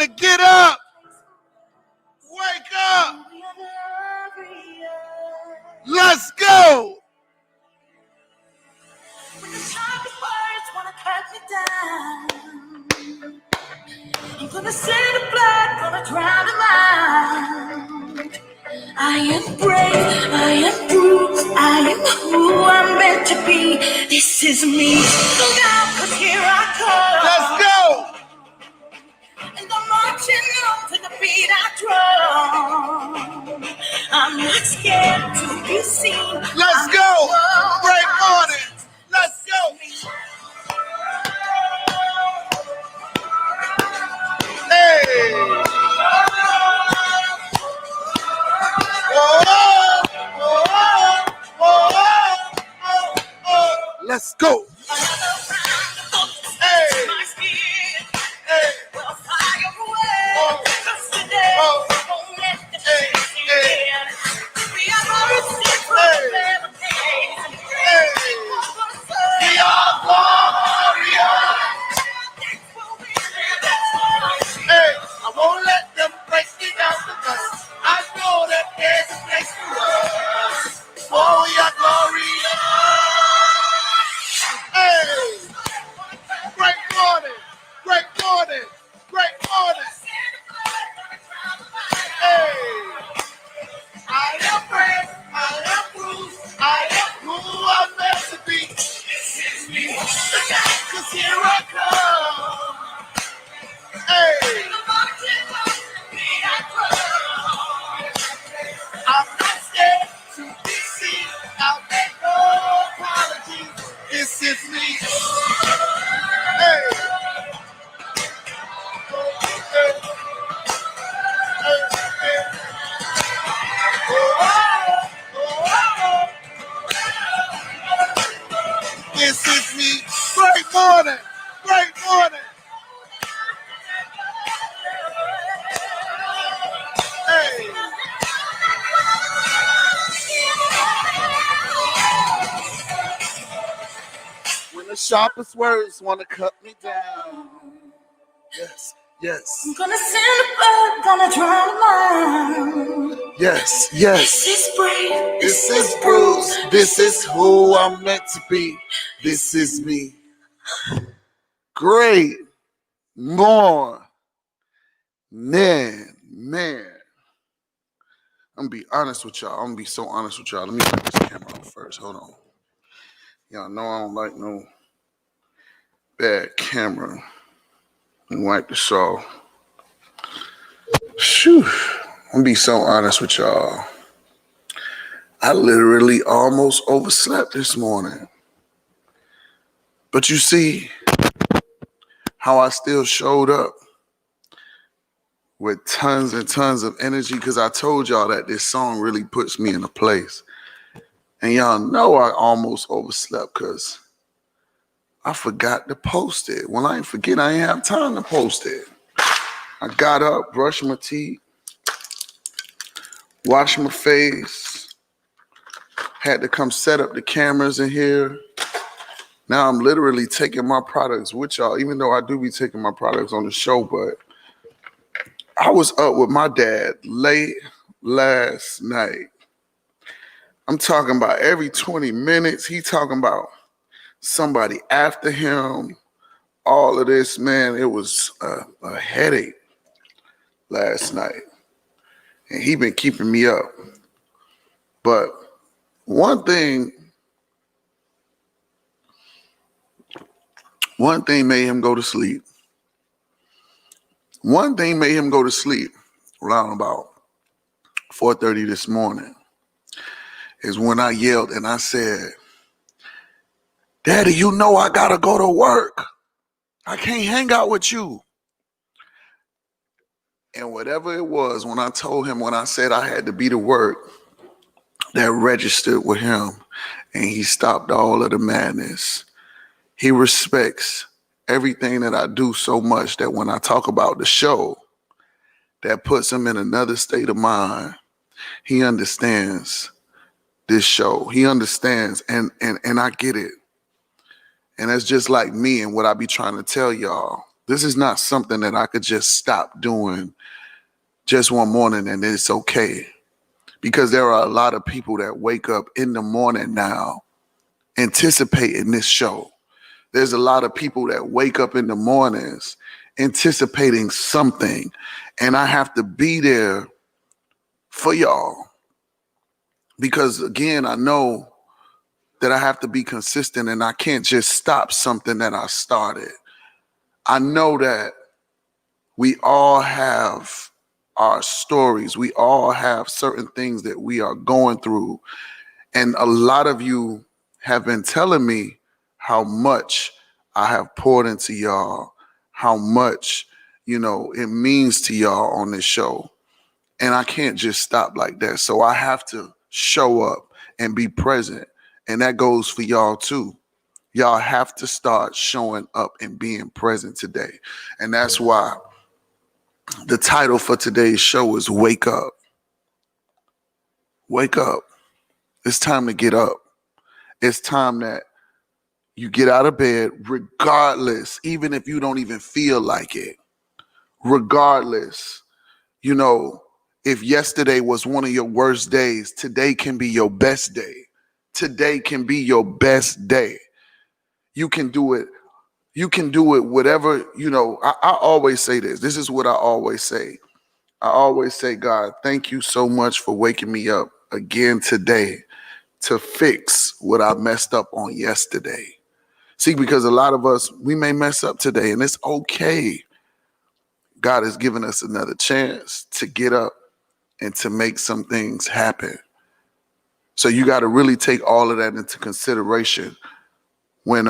to get up. Wake up. Let's go. When the sharpest words wanna cut me down, I'm gonna send the blood, gonna drown them out. I am brave, I am bruised, I am who I'm meant to be. This is me. Look out, 'cause here I come. Let's go. And I'm marching on to the beat I drum. I'm not scared to be seen. Let's go. Great morning. Let's go. Hey. Let's go. Hey. Hey. Well, fire away. 'Cause today won't let the chance in. We are mercy for the better days. We are warriors. Hey, I won't let them break me down because I know that there's a place for us. Oh, we are glorious. Hey, great morning, great morning, great morning. Hey, I am brave, I am bruised, I am who I'm meant to be. This is me, cause here I come. Hey, I'm not scared to be seen. I'll make no apologies. This is me. Hey. This is me. Great morning. Great morning. Hey. When the sharpest words want to cut me down. Yes, yes. I'm gonna send the blood, gonna drown them out. Yes, yes. This is brave. This is Bruce. This is who I'm meant to be. This is me. Great morning. Man. I'm gonna be honest with y'all. I'm gonna be so honest with y'all. Let me put this camera on first. Hold on. Y'all know I don't like no bad camera. And wipe this off. Phew. I'm gonna be so honest with y'all. I literally almost overslept this morning. But you see how I still showed up with tons and tons of energy because I told y'all that this song really puts me in a place. And y'all know I almost overslept because I forgot to post it. Well, I ain't forget, I ain't have time to post it. I got up, brushed my teeth, washed my face, had to come set up the cameras in here. Now I'm literally taking my products with y'all, even though I do be taking my products on the show, but I was up with my dad late last night. I'm talking about every 20 minutes, he talking about somebody after him, all of this, man. It was a headache last night. And he been keeping me up. But one thing made him go to sleep. One thing made him go to sleep around about 4:30 this morning is when I yelled and I said, "Daddy, you know I gotta go to work. I can't hang out with you." And whatever it was, when I told him, when I said I had to be to work, that registered with him and he stopped all of the madness. He respects everything that I do so much that when I talk about the show, that puts him in another state of mind. He understands this show. He understands, and I get it. And that's just like me and what I be trying to tell y'all. This is not something that I could just stop doing just one morning and it's okay. Because there are a lot of people that wake up in the morning now anticipating this show. There's a lot of people that wake up in the mornings anticipating something, and I have to be there for y'all. Because again, I know that I have to be consistent and I can't just stop something that I started. I know that we all have our stories. We all have certain things that we are going through. And a lot of you have been telling me how much I have poured into y'all, how much, it means to y'all on this show. And I can't just stop like that. So I have to show up and be present. And that goes for y'all too. Y'all have to start showing up and being present today. And that's why the title for today's show is Wake Up. Wake up. It's time to get up. It's time that you get out of bed regardless, even if you don't even feel like it. Regardless, if yesterday was one of your worst days, today can be your best day. Today can be your best day. You can do it. You can do it whatever, I always say this. This is what I always say. I always say, God, thank you so much for waking me up again today to fix what I messed up on yesterday. See, because a lot of us, we may mess up today and it's okay. God has given us another chance to get up and to make some things happen. So you got to really take all of that into consideration when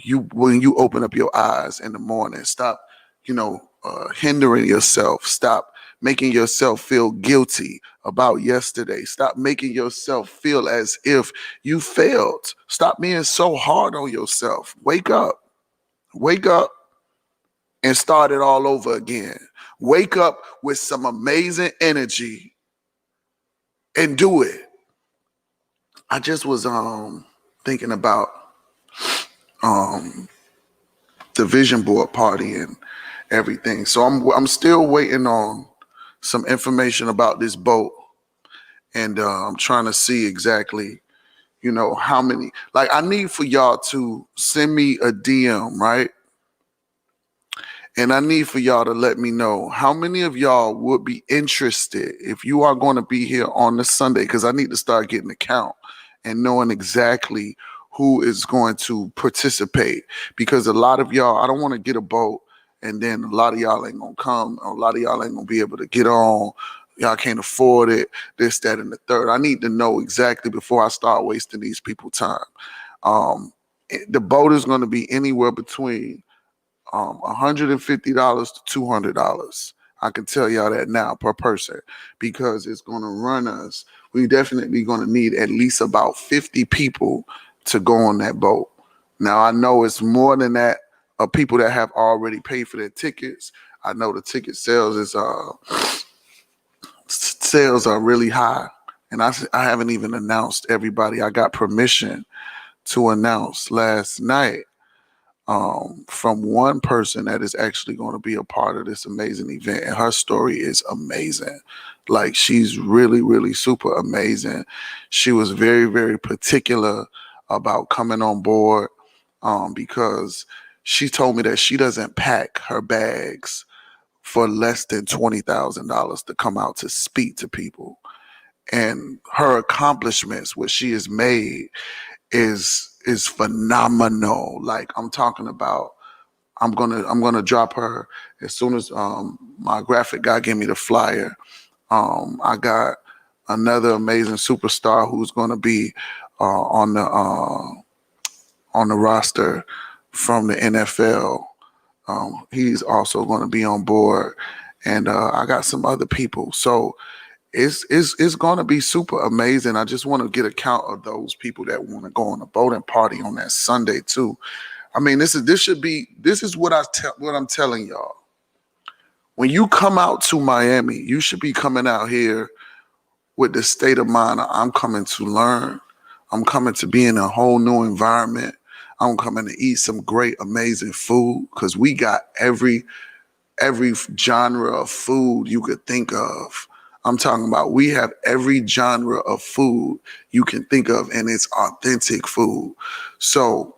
you open up your eyes in the morning. Stop, hindering yourself. Stop making yourself feel guilty about yesterday. Stop making yourself feel as if you failed. Stop being so hard on yourself. Wake up and start it all over again. Wake up with some amazing energy and do it. I just was thinking about the vision board party and everything. So I'm still waiting on some information about this boat, and I'm trying to see exactly, how many. Like, I need for y'all to send me a DM, right? And I need for y'all to let me know how many of y'all would be interested if you are going to be here on the Sunday, because I need to start getting a count and knowing exactly who is going to participate. Because a lot of y'all, I don't want to get a boat and then a lot of y'all ain't going to come. A lot of y'all ain't going to be able to get on. Y'all can't afford it, this, that, and the third. I need to know exactly before I start wasting these people's time. The boat is going to be anywhere between $150 to $200. I can tell y'all that now per person, because it's going to run us. We definitely going to need at least about 50 people to go on that boat. Now, I know it's more than that of people that have already paid for their tickets. I know the ticket sales are really high, and I haven't even announced everybody. I got permission to announce last night from one person that is actually going to be a part of this amazing event. And her story is amazing. Like, she's really, really super amazing. She was very, very particular about coming on board because she told me that she doesn't pack her bags for less than $20,000 to come out to speak to people. And her accomplishments, what she has made, is phenomenal. Like, I'm talking about, I'm gonna drop her as soon as my graphic guy gave me the flyer. I got another amazing superstar who's gonna be on the roster from the NFL. He's also going to be on board, and I got some other people. So it's going to be super amazing. I just want to get a count of those people that want to go on a boating party on that Sunday too. I mean, this is what I'm telling y'all. When you come out to Miami, you should be coming out here with the state of mind of, I'm coming to learn. I'm coming to be in a whole new environment. I'm coming to eat some great, amazing food because we got every genre of food you could think of. I'm talking about we have every genre of food you can think of, and it's authentic food. So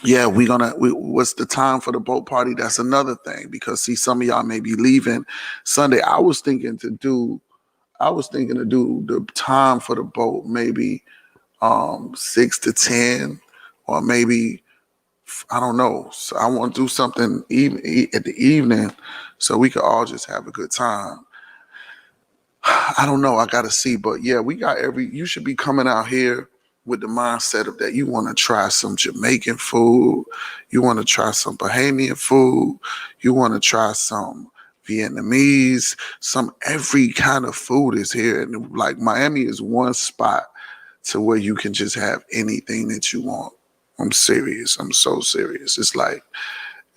yeah, what's the time for the boat party? That's another thing because see, some of y'all may be leaving Sunday. I was thinking to do the time for the boat maybe 6 to 10, or maybe I don't know. So I want to do something even at the evening so we could all just have a good time. I don't know. I got to see. But yeah, you should be coming out here with the mindset of that you want to try some Jamaican food. You want to try some Bahamian food. You want to try some Vietnamese, every kind of food is here. And like Miami is one spot to where you can just have anything that you want. I'm serious. I'm so serious. It's like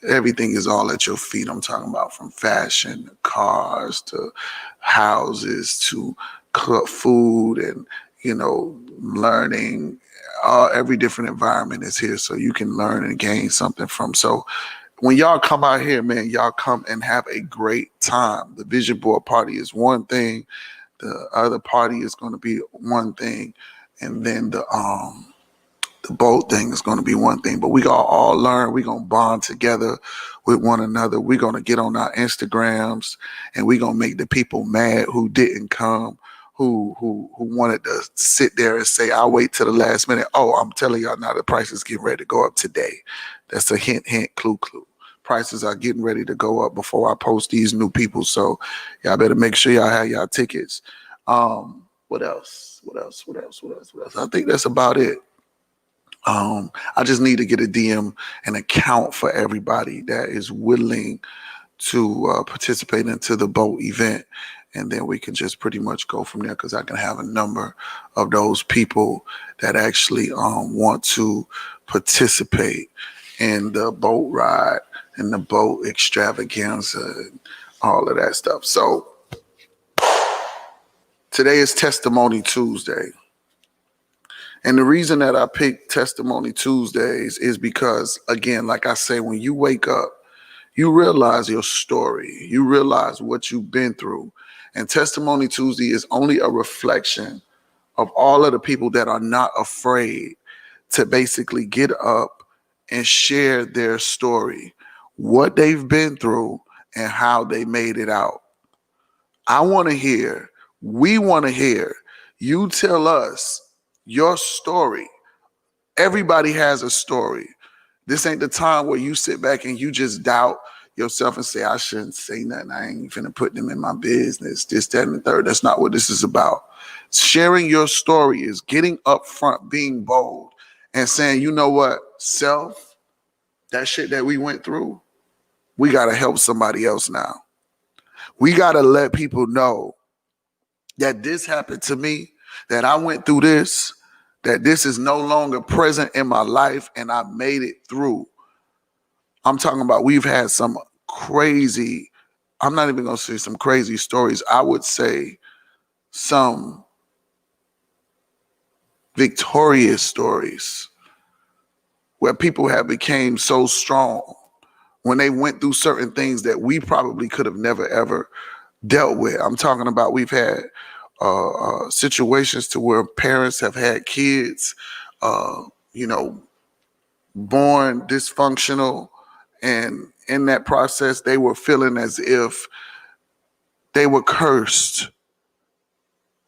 everything is all at your feet. I'm talking about from fashion to cars to houses to cook food and, learning. Every different environment is here so you can learn and gain something from. So when y'all come out here, man, y'all come and have a great time. The vision board party is one thing. The other party is going to be one thing. And then the boat thing is going to be one thing, but we gonna all learn. We're going to bond together with one another. We're going to get on our Instagrams and we're going to make the people mad who didn't come, who wanted to sit there and say, I'll wait till the last minute. Oh, I'm telling y'all now, the prices getting ready to go up today. That's a hint, clue. Prices are getting ready to go up before I post these new people. So y'all better make sure y'all have y'all tickets. What else? I think that's about it. I just need to get a DM and account for everybody that is willing to participate into the boat event. And then we can just pretty much go from there because I can have a number of those people that actually want to participate in the boat ride and the boat extravaganza and all of that stuff. So today is Testimony Tuesday. And the reason that I picked Testimony Tuesdays is because, again, like I say, when you wake up, you realize your story. You realize what you've been through. And Testimony Tuesday is only a reflection of all of the people that are not afraid to basically get up and share their story, what they've been through and how they made it out. We want to hear you tell us your story. Everybody has a story. This ain't the time where you sit back and you just doubt yourself and say, I shouldn't say nothing. I ain't finna put them in my business. This, that, and the third. That's not what this is about. Sharing your story is getting up front, being bold, and saying, you know what, self, that shit that we went through, we got to help somebody else now. We got to let people know that this happened to me, that I went through this, that this is no longer present in my life and I made it through. I'm talking about we've had some crazy, I'm not even going to say some crazy stories. I would say some victorious stories where people have became so strong when they went through certain things that we probably could have never, ever dealt with. I'm talking about we've had situations to where parents have had kids, born dysfunctional, and in that process, they were feeling as if they were cursed.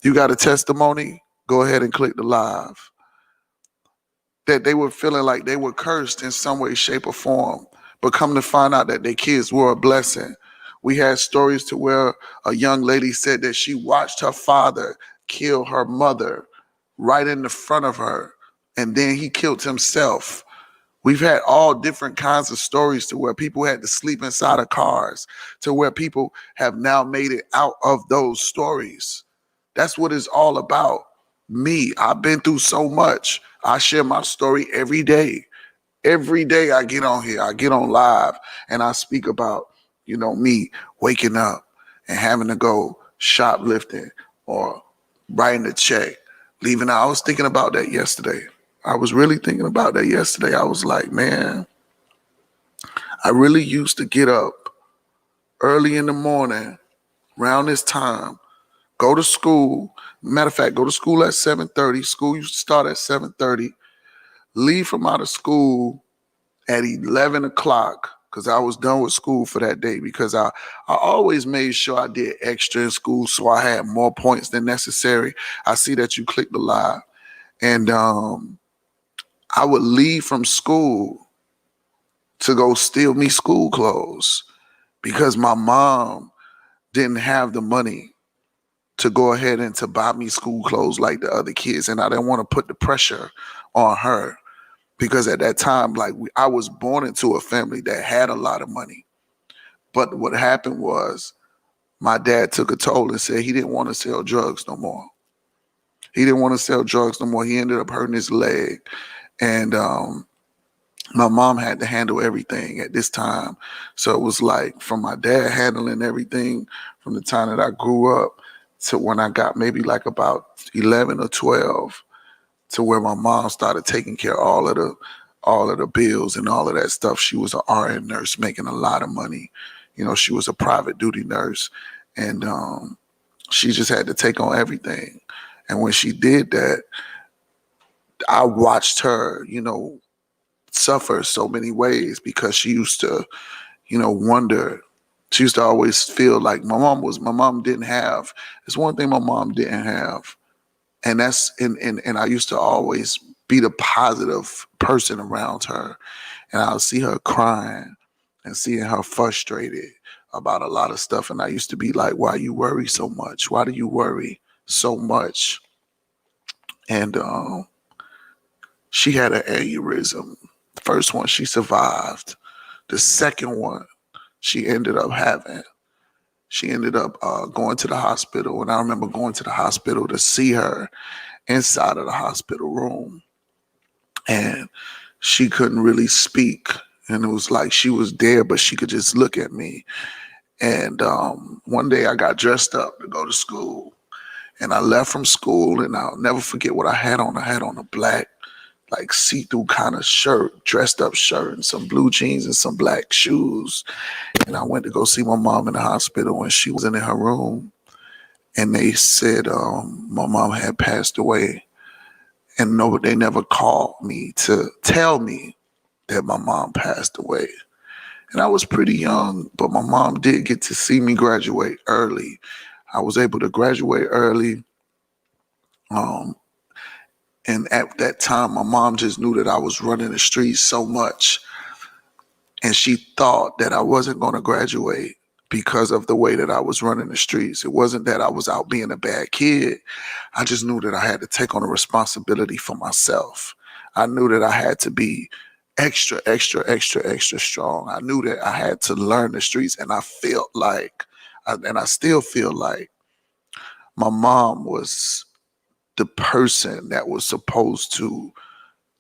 You got a testimony? Go ahead and click the live. That they were feeling like they were cursed in some way, shape, or form, but come to find out that their kids were a blessing. We had stories to where a young lady said that she watched her father kill her mother right in the front of her, and then he killed himself. We've had all different kinds of stories to where people had to sleep inside of cars, to where people have now made it out of those stories. That's what it's all about. Me, I've been through so much. I share my story every day. Every day I get on here, I get on live, and I speak about, me waking up and having to go shoplifting or writing a check, leaving out. I was thinking about that yesterday. I was really thinking about that yesterday. I was like, man, I really used to get up early in the morning around this time, go to school. Matter of fact, go to school at 7:30. School used to start at 7:30. Leave from out of school at 11 o'clock because I was done with school for that day, because I always made sure I did extra in school so I had more points than necessary. I see that you clicked the live. And I would leave from school to go steal me school clothes because my mom didn't have the money to go ahead and to buy me school clothes like the other kids. And I didn't want to put the pressure on her, because at that time, like I was born into a family that had a lot of money. But what happened was my dad took a toll and said he didn't want to sell drugs no more. He didn't want to sell drugs no more. He ended up hurting his leg. And my mom had to handle everything at this time. So it was like from my dad handling everything from the time that I grew up to when I got maybe like about 11 or 12, to where my mom started taking care of all of the bills and all of that stuff. She was an RN nurse making a lot of money. You know, she was a private duty nurse, and she just had to take on everything. And when she did that, I watched her, you know, suffer so many ways, because she used to, you know, wonder. She used to always feel like my mom didn't have. It's one thing my mom didn't have. And that's and I used to always be the positive person around her. And I'll see her crying and seeing her frustrated about a lot of stuff. And I used to be like, why you worry so much? Why do you worry so much? And she had an aneurysm. The first one she survived. The second one she ended up having. She ended up going to the hospital. And I remember going to the hospital to see her inside of the hospital room. And she couldn't really speak. And it was like she was there, but she could just look at me. And one day I got dressed up to go to school. And I left from school, and I'll never forget what I had on. I had on a black, like see-through kind of shirt, dressed up shirt, and some blue jeans and some black shoes. And I went to go see my mom in the hospital, and she wasn't in her room. And they said my mom had passed away. And no, they never called me to tell me that my mom passed away. And I was pretty young, but my mom did get to see me graduate early. I was able to graduate early. And at that time, my mom just knew that I was running the streets so much. And she thought that I wasn't going to graduate because of the way that I was running the streets. It wasn't that I was out being a bad kid. I just knew that I had to take on a responsibility for myself. I knew that I had to be extra, extra, extra, extra strong. I knew that I had to learn the streets. And I felt like, and I still feel like, my mom was the person that was supposed to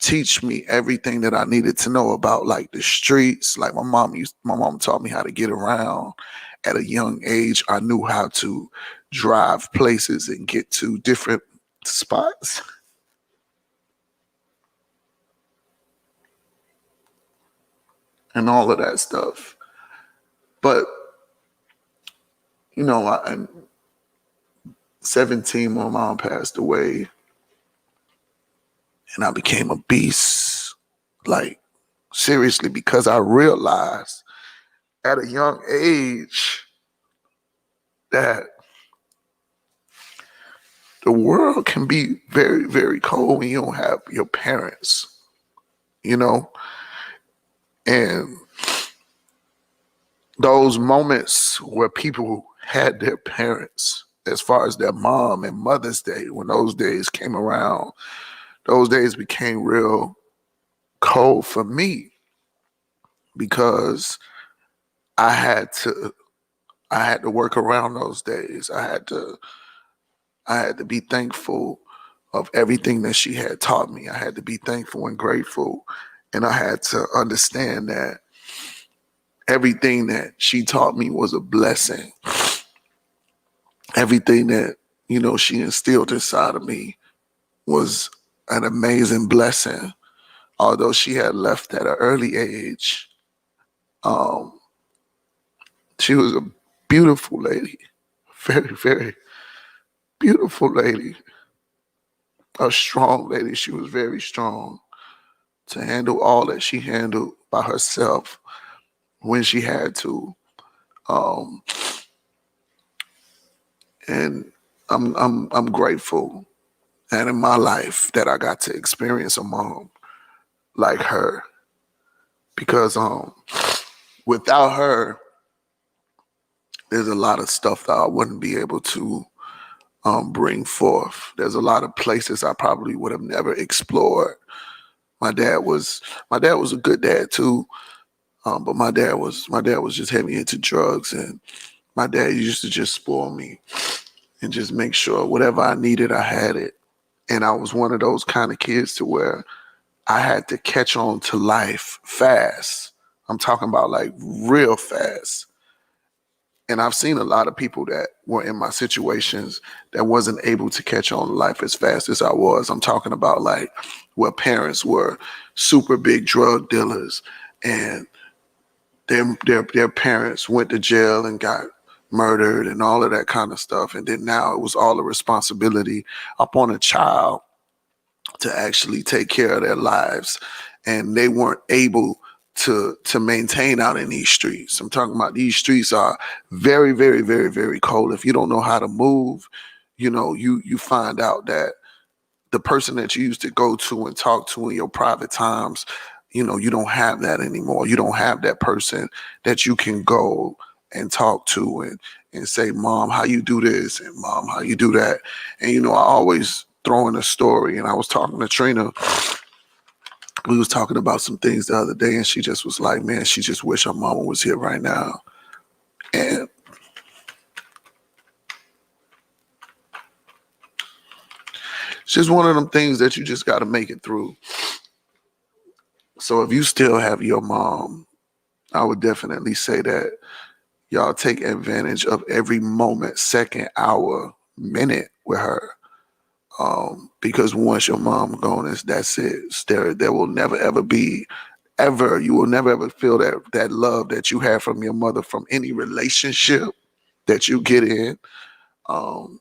teach me everything that I needed to know about, like the streets. Like my mom taught me how to get around at a young age. I knew how to drive places and get to different spots. And all of that stuff. But, you know, I'm 17, my mom passed away. And I became a beast, like seriously, because I realized at a young age that the world can be very, very cold when you don't have your parents, you know? And those moments where people had their parents, as far as their mom and Mother's Day, when those days came around, those days became real cold for me, because I had to work around those days. I had to be thankful of everything that she had taught me. I had to be thankful and grateful. And I had to understand that everything that she taught me was a blessing. Everything that, you know, she instilled inside of me was an amazing blessing. Although she had left at an early age, she was a beautiful lady, very, very beautiful lady, a strong lady. She was very strong to handle all that she handled by herself when she had to. Um, and I'm grateful that in my life that I got to experience a mom like her, because without her, there's a lot of stuff that I wouldn't be able to bring forth. There's a lot of places I probably would have never explored. My dad was a good dad too, but my dad was just heavy into drugs, and my dad used to just spoil me and just make sure whatever I needed, I had it. And I was one of those kind of kids to where I had to catch on to life fast. I'm talking about like real fast. And I've seen a lot of people that were in my situations that wasn't able to catch on to life as fast as I was. I'm talking about like where parents were super big drug dealers, and their parents went to jail and got murdered and all of that kind of stuff. And then now it was all the responsibility upon a child to actually take care of their lives. And they weren't able to maintain out in these streets. I'm talking about these streets are very, very, very, very cold. If you don't know how to move, you find out that the person that you used to go to and talk to in your private times, you don't have that anymore. You don't have that person that you can go and talk to and say, Mom, how you do this? And Mom, how you do that? And, I always throw in a story. And I was talking to Trina. We was talking about some things the other day, and she just was like, man, she just wish her mama was here right now. And it's just one of them things that you just got to make it through. So if you still have your mom, I would definitely say that y'all take advantage of every moment, second, hour, minute with her. Because once your mom gone, that's it. There will never ever be you will never ever feel that love that you have from your mother from any relationship that you get in. Um,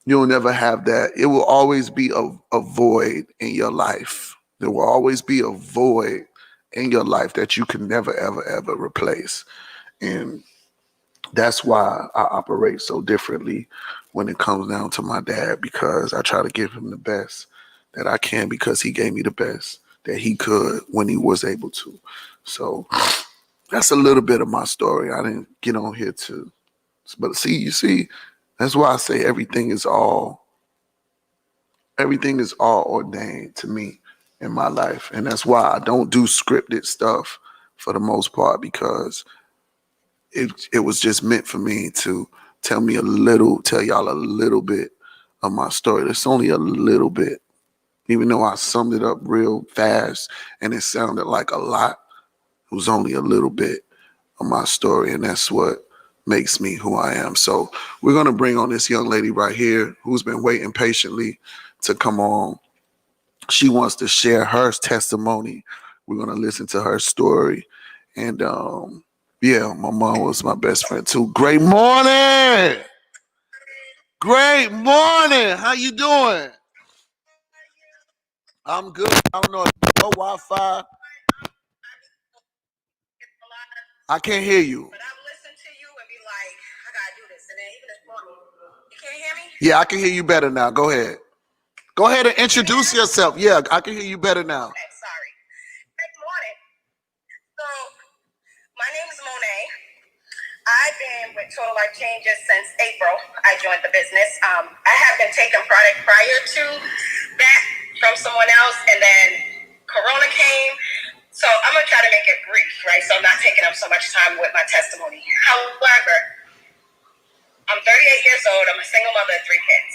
you'll never have that. It will always be a void in your life. There will always be a void in your life that you can never ever ever replace. And that's why I operate so differently when it comes down to my dad, because I try to give him the best that I can, because he gave me the best that he could when he was able to. So that's a little bit of my story. I didn't get on here but you see, that's why I say everything is all ordained to me in my life. And that's why I don't do scripted stuff for the most part, because it was just meant for me to tell y'all a little bit of my story. It's only a little bit, even though I summed it up real fast and it sounded like a lot. It was only a little bit of my story, and that's what makes me who I am. So we're going to bring on this young lady right here who's been waiting patiently to come on. She wants to share her testimony. We're going to listen to her story. And yeah, my mom was my best friend too. Great morning. Great morning. How you doing? I'm good. I don't know if no Wi-Fi. I can't hear you. But I would listen to you and be like, I gotta do this. And then even if you can't hear me? Yeah, I can hear you better now. Go ahead. Go ahead and introduce yourself. Yeah, I can hear you better now. Okay, sorry. Good morning. So, my name is Monet. I've been with Total Life Changes since April. I joined the business. I have been taking product prior to that from someone else, and then Corona came. So I'm gonna try to make it brief, right? So I'm not taking up so much time with my testimony. However, I'm 38 years old. I'm a single mother of 3 kids.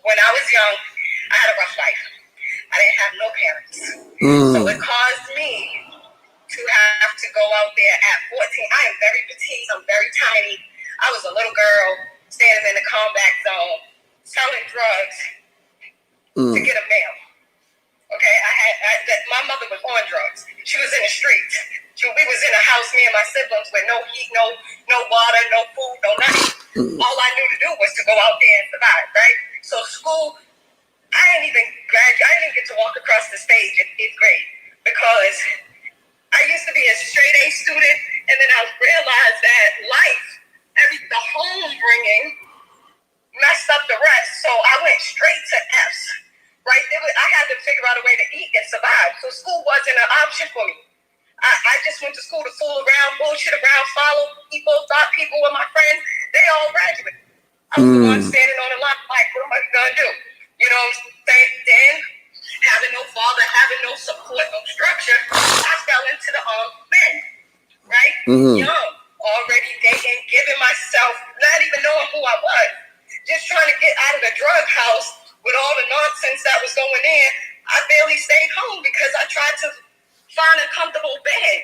When I was young, I had a rough life. I didn't have no parents. So it caused me to have to go out there at 14. I am very petite. I'm very tiny. I was a little girl standing in the combat zone, selling drugs, to get a mail. Okay, my mother was on drugs. She was in the streets. We was in a house, me and my siblings, with no heat, no water, no food, no nothing. All I knew to do was to go out there and survive, right? So school, I didn't even graduate. I didn't get to walk across the stage in 8th grade because I used to be a straight A student, and then I realized that life, the home bringing, messed up the rest. So I went straight to F's. Right? I had to figure out a way to eat and survive. So school wasn't an option for me. I just went to school to fool around, bullshit around, follow people, thought people were my friends. They all graduated. I was the one standing on the line like, what am I going to do? You know what I'm saying? Then, having no father, having no support, no structure, I fell into the arms of men. Right? Young, already dating, giving myself, not even knowing who I was. Just trying to get out of the drug house with all the nonsense that was going in. I barely stayed home because I tried to find a comfortable bed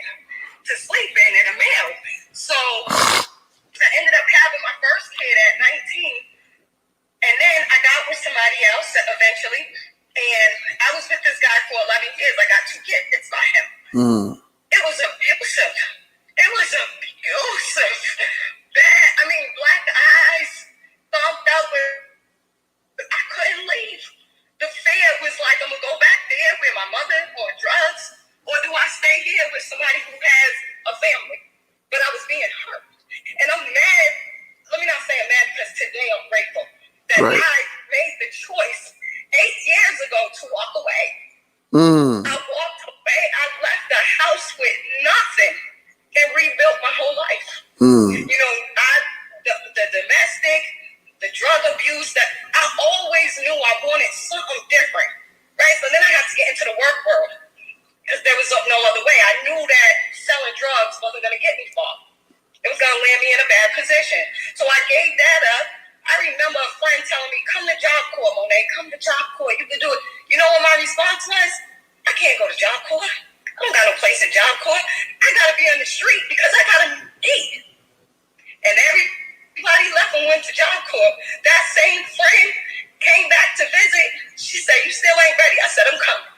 to sleep in and a meal. So I ended up having my first kid at 19. And then I got with somebody else eventually. And I was with this guy for 11 years. I got 2 kids by him. It was abusive. Bad. I mean, black eyes, thumped out with, I couldn't leave. The fear was like, I'm going to go back there with my mother on drugs, or do I stay here with somebody who has a family? But I was being hurt. And I'm mad. Let me not say I'm mad because today I'm grateful that I made the choice 8 years ago to walk away. I walked away. I left the house with nothing and rebuilt my whole life. You know, the domestic, the drug abuse, that I always knew I wanted something different, right? So then I had to get into the work world because there was no other way. I knew that selling drugs wasn't going to get me far. It was going to land me in a bad position. So I gave that up. I remember a friend telling me, come to Job Corps, Monet, come to Job Corps. You can do it. You know what my response was? I can't go to Job Corps. I don't got no place in Job Corps. I got to be on the street because I got to eat. And everybody left and went to Job Corps. That same friend came back to visit. She said, you still ain't ready. I said, I'm coming.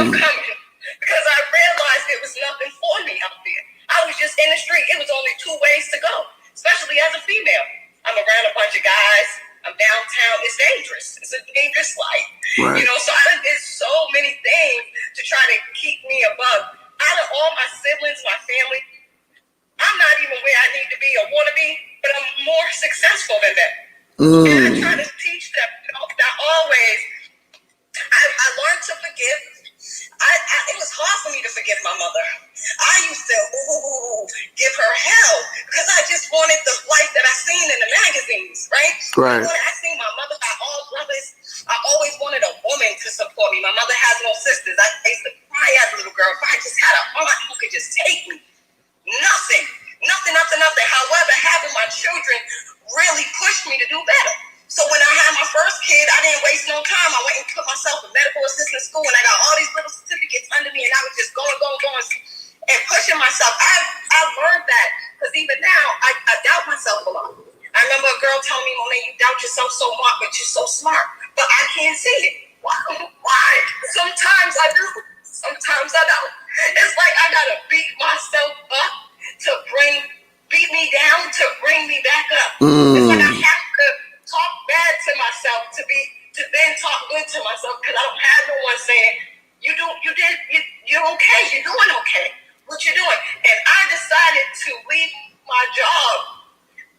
I'm coming. Because I realized there was nothing for me out there. I was just in the street. It was only 2 ways to go, especially as a female. I'm around a bunch of guys. I'm downtown. It's dangerous. It's a dangerous life. Right. You know, so I did so many things to try to keep me above. Out of all my siblings, my family, I'm not even where I need to be or want to be, but I'm more successful than them. And I try to teach them that always. I learned to forgive. It was hard for me to forgive my mother. I used to give her hell because I just wanted the life that I seen in the magazines, right? I seen my mother got all brothers. I always wanted a woman to support me. My mother has no sisters. I used to cry as a little girl. If I just had an aunt who could just take me. Nothing. However, having my children really pushed me to do better. So when I had my first kid, I didn't waste no time. I went and put myself in medical assistant school, and I got all these little certificates under me, and I was just going, and pushing myself. I learned that because even now, I doubt myself a lot. I remember a girl telling me, Monet, you doubt yourself so much, but you're so smart. But I can't see it. Why? Sometimes I do. Sometimes I don't. It's like I got to beat myself up to beat me down to bring me back up. It's like I have to talk bad to myself to then talk good to myself because I don't have no one saying, you're okay, you're doing okay. What you doing? And I decided to leave my job.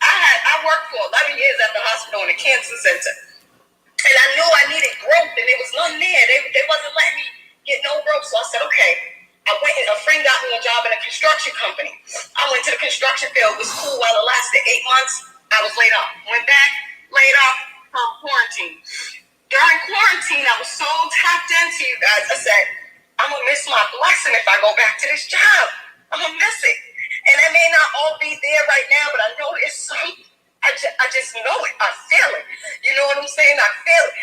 I worked for 11 years at the hospital in a cancer center. And I knew I needed growth and there was none there. They wasn't letting me get no growth. So I said, okay. I went and a friend got me a job in a construction company. I went to the construction field. It was cool while it lasted 8 months. I was laid off. Went back, laid off from quarantine. During quarantine, I was so tapped into you guys. I said, I'm going to miss my blessing if I go back to this job. I'm going to miss it. And it may not all be there right now, but I know there's some. I just know it. I feel it. You know what I'm saying? I feel it.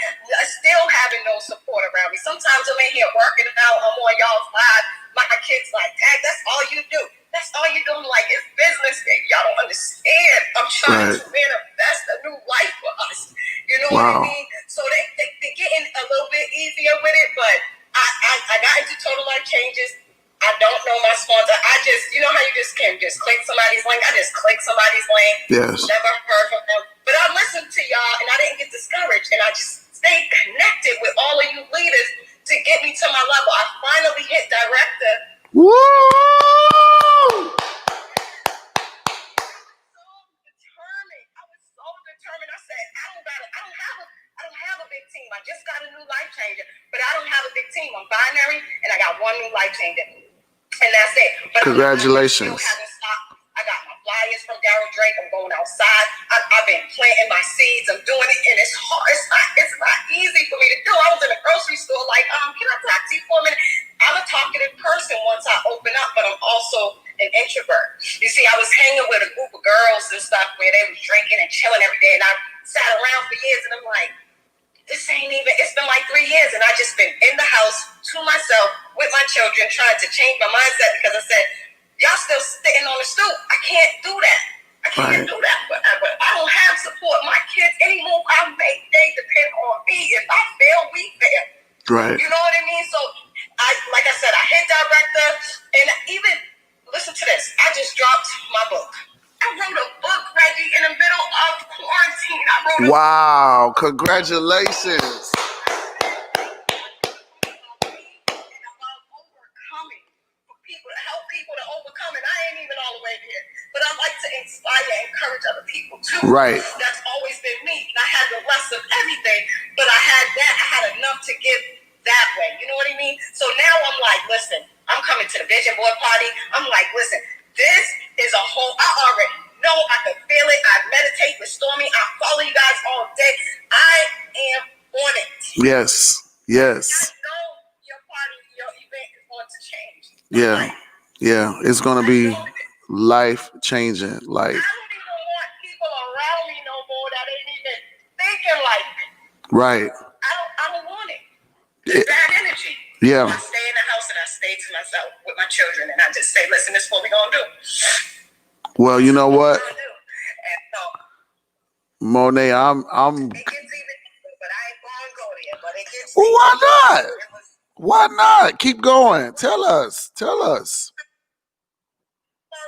Still having no support around me. Sometimes I'm in here working out. I'm on y'all's live. My kids like, Dad, that's all you do. That's all you do. Like, it's business, baby. Y'all don't understand. I'm trying to manifest a new life for us. You know what I mean? So they're getting a little bit bit easier with it, but I got into Total Life Changes. I don't know my sponsor. I just, you know how you just can just click somebody's link? I just click somebody's link. Yes. Never heard from them. But I listened to y'all and I didn't get discouraged. And I just stayed connected with all of you leaders to get me to my level. I finally hit director. Woo! I was so determined. I said, I don't have a big team. I just got a new life changer, but I don't have a big team. I'm binary and I got one new life changer. And that's it. But Congratulations. I got my flyers from Daryl Drake. I'm going outside. I've been planting my seeds. I'm doing it, and it's hard. It's not easy for me to do. I was in the grocery store, like, can I talk to you for a minute? I'm a talkative person once I open up, but I'm also an introvert. You see, I was hanging with a group of girls and stuff where they was drinking and chilling every day, and I sat around for years, and I'm like, it's been like 3 years, and I just been in the house to myself with my children trying to change my mindset because I said, y'all still sitting on the stoop. I can't do that. I can't do that. But I don't have support. My kids, any move I make, they depend on me. If I fail, we fail. Right. You know what I mean? So, like I said, I hit director, and even, listen to this, I just dropped my book. I wrote a book, Reggie, in the middle of quarantine. Wow, congratulations. About overcoming, for people, to help people to overcome, and I ain't even all the way there. But I like to inspire and encourage other people too. Right. That's always been me. And I had the rest of everything, but I had enough to give that way. You know what I mean? So now I'm like, listen, I'm coming to the vision board party. I'm like, listen, this is a whole, I already know, I can feel it. I meditate with Stormy. I follow you guys all day. I am on it. Yes. Yes. I know your party, your event is going to change. Yeah. Yeah. It's going to be life changing. Like, I don't even want people around me no more that ain't even thinking like me. right. I don't want it. It's bad energy. Yeah. I stay in the house and I stay to myself with my children and I just say, listen, this is what we're going to do. Well, you know what, And so, Monet, I'm. it gets even deeper, but I ain't going to go there. But it gets Well, why deeper. not? It was, Why not? Keep going. Tell us. Tell us.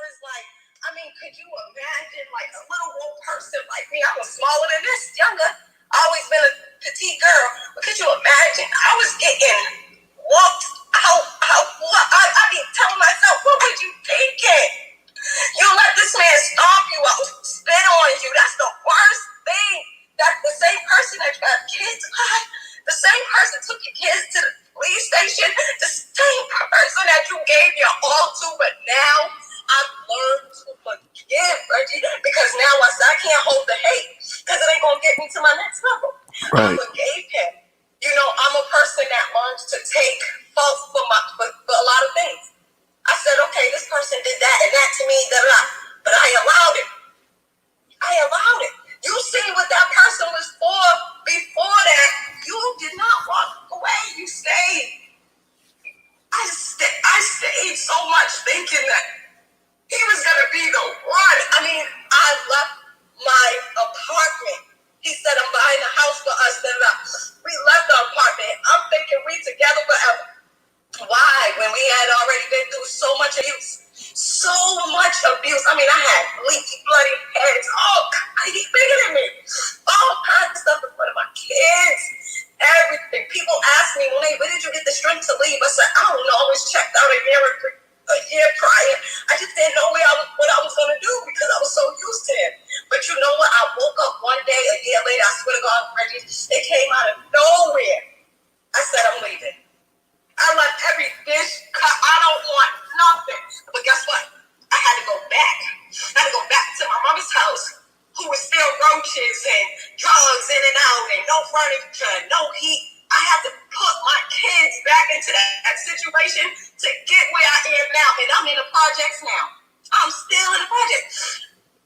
it's like, I mean, could you imagine like a little old person like me? I was smaller than this, younger. I always been a petite girl. But could you imagine? I was getting walked out. I be telling myself, what was you thinking? You let this man stomp you out, spit on you. That's the worst thing. That's the same person that you have kids with. The same person took your kids to the police station. The same person that you gave your all to. But now I've learned to forgive, Reggie, because now I can't hold the hate because it ain't going to get me to my next level. Right. I forgave him. You know, I'm a person that learns to take fault for a lot of things. I said, okay, this person did that and that to me, but I allowed it. You see what that person was for before that. You did not walk away. You stayed. I stayed so much thinking that he was going to be the one. I mean, I left my apartment. He said, I'm buying a house for us. We left the apartment. I'm thinking we together forever. Why? When we had already been through so much abuse. I mean, I had leaky, bloody heads. He's bigger than me. All kinds of stuff in front of my kids. Everything. People ask me, where did you get the strength to leave? I said, I don't know. I was checked out a year prior. I just didn't know what I was going to do because I was so used to him. But you know what? I woke up one day, a year later, I swear to God, Reggie, it came out of nowhere. I said, I'm leaving. I left every dish cut. I don't want nothing. But guess what? I had to go back. I had to go back to my mama's house, who was still roaches and drugs in and out and no furniture, no heat. I had to put my kids back into that situation to get where I am now. And I'm in the projects now. I'm still in the project.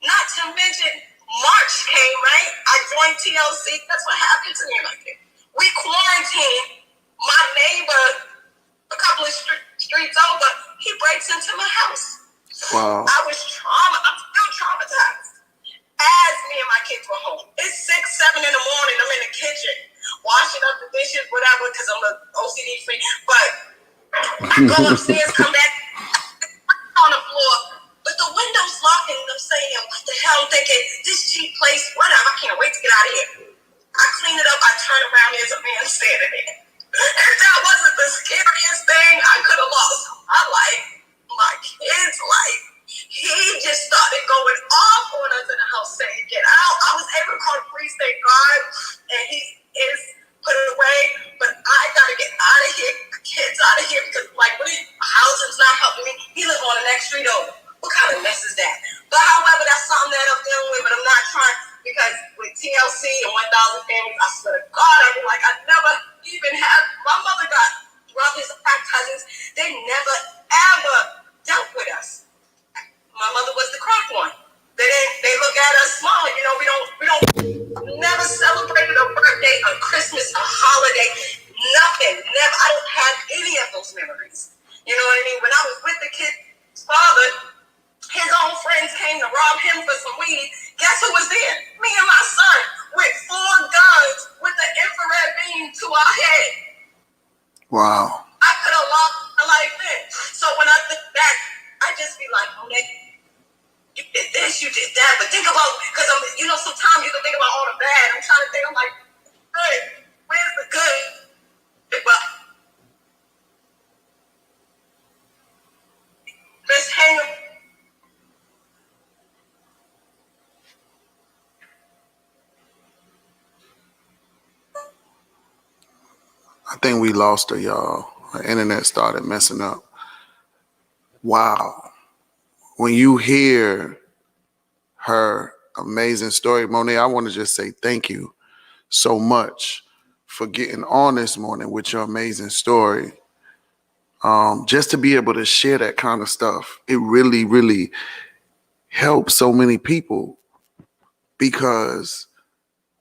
Not to mention, March came, right? I joined TLC. That's what happened to me right there. We quarantined. My neighbor, a couple of streets over, he breaks into my house. Wow. I was I'm still traumatized. As me and my kids were home. It's 6, 7 in the morning. I'm in the kitchen, washing up the dishes, whatever, because Go upstairs, come back on the floor, but the window's locked, and I'm saying, what the hell? I'm thinking, this cheap place, whatever, I can't wait to get out of here. I clean it up, I turn around, there's a man standing there. And that wasn't the scariest thing I could have lost my life, my kid's life. He just started going off on us in the house saying, get out. I was able to call the police, thank God, and he is put it away, but I gotta get out of here, kids out of here, because like, housing's not helping me. He lives on the next street over. What kind of mess is that? But however, that's something that I'm dealing with, but I'm not trying, because with TLC and 1,000 Families, I swear to God, I mean, like, I never even had, my mother got brothers and cousins. They never, ever dealt with us. My mother was the crack one. They look at us small, you know, we don't never celebrated a birthday, a Christmas, a holiday, nothing, never. I don't have any of those memories. You know what I mean? When I was with the kid's father, his own friends came to rob him for some weed. Guess who was there? Me and my son with 4 guns with the infrared beam to our head. Wow. I could have lost my life then. So when I think back, I just be like, oh, you did this, you did that, but think about, because you know, sometimes you can think about all the bad. I'm trying to think, I'm like, good, where's the good? But let's hang up. I think we lost her, y'all. Her internet started messing up. Wow. When you hear her amazing story, Monet, I want to just say thank you so much for getting on this morning with your amazing story. Just to be able to share that kind of stuff, it really, really helps so many people, because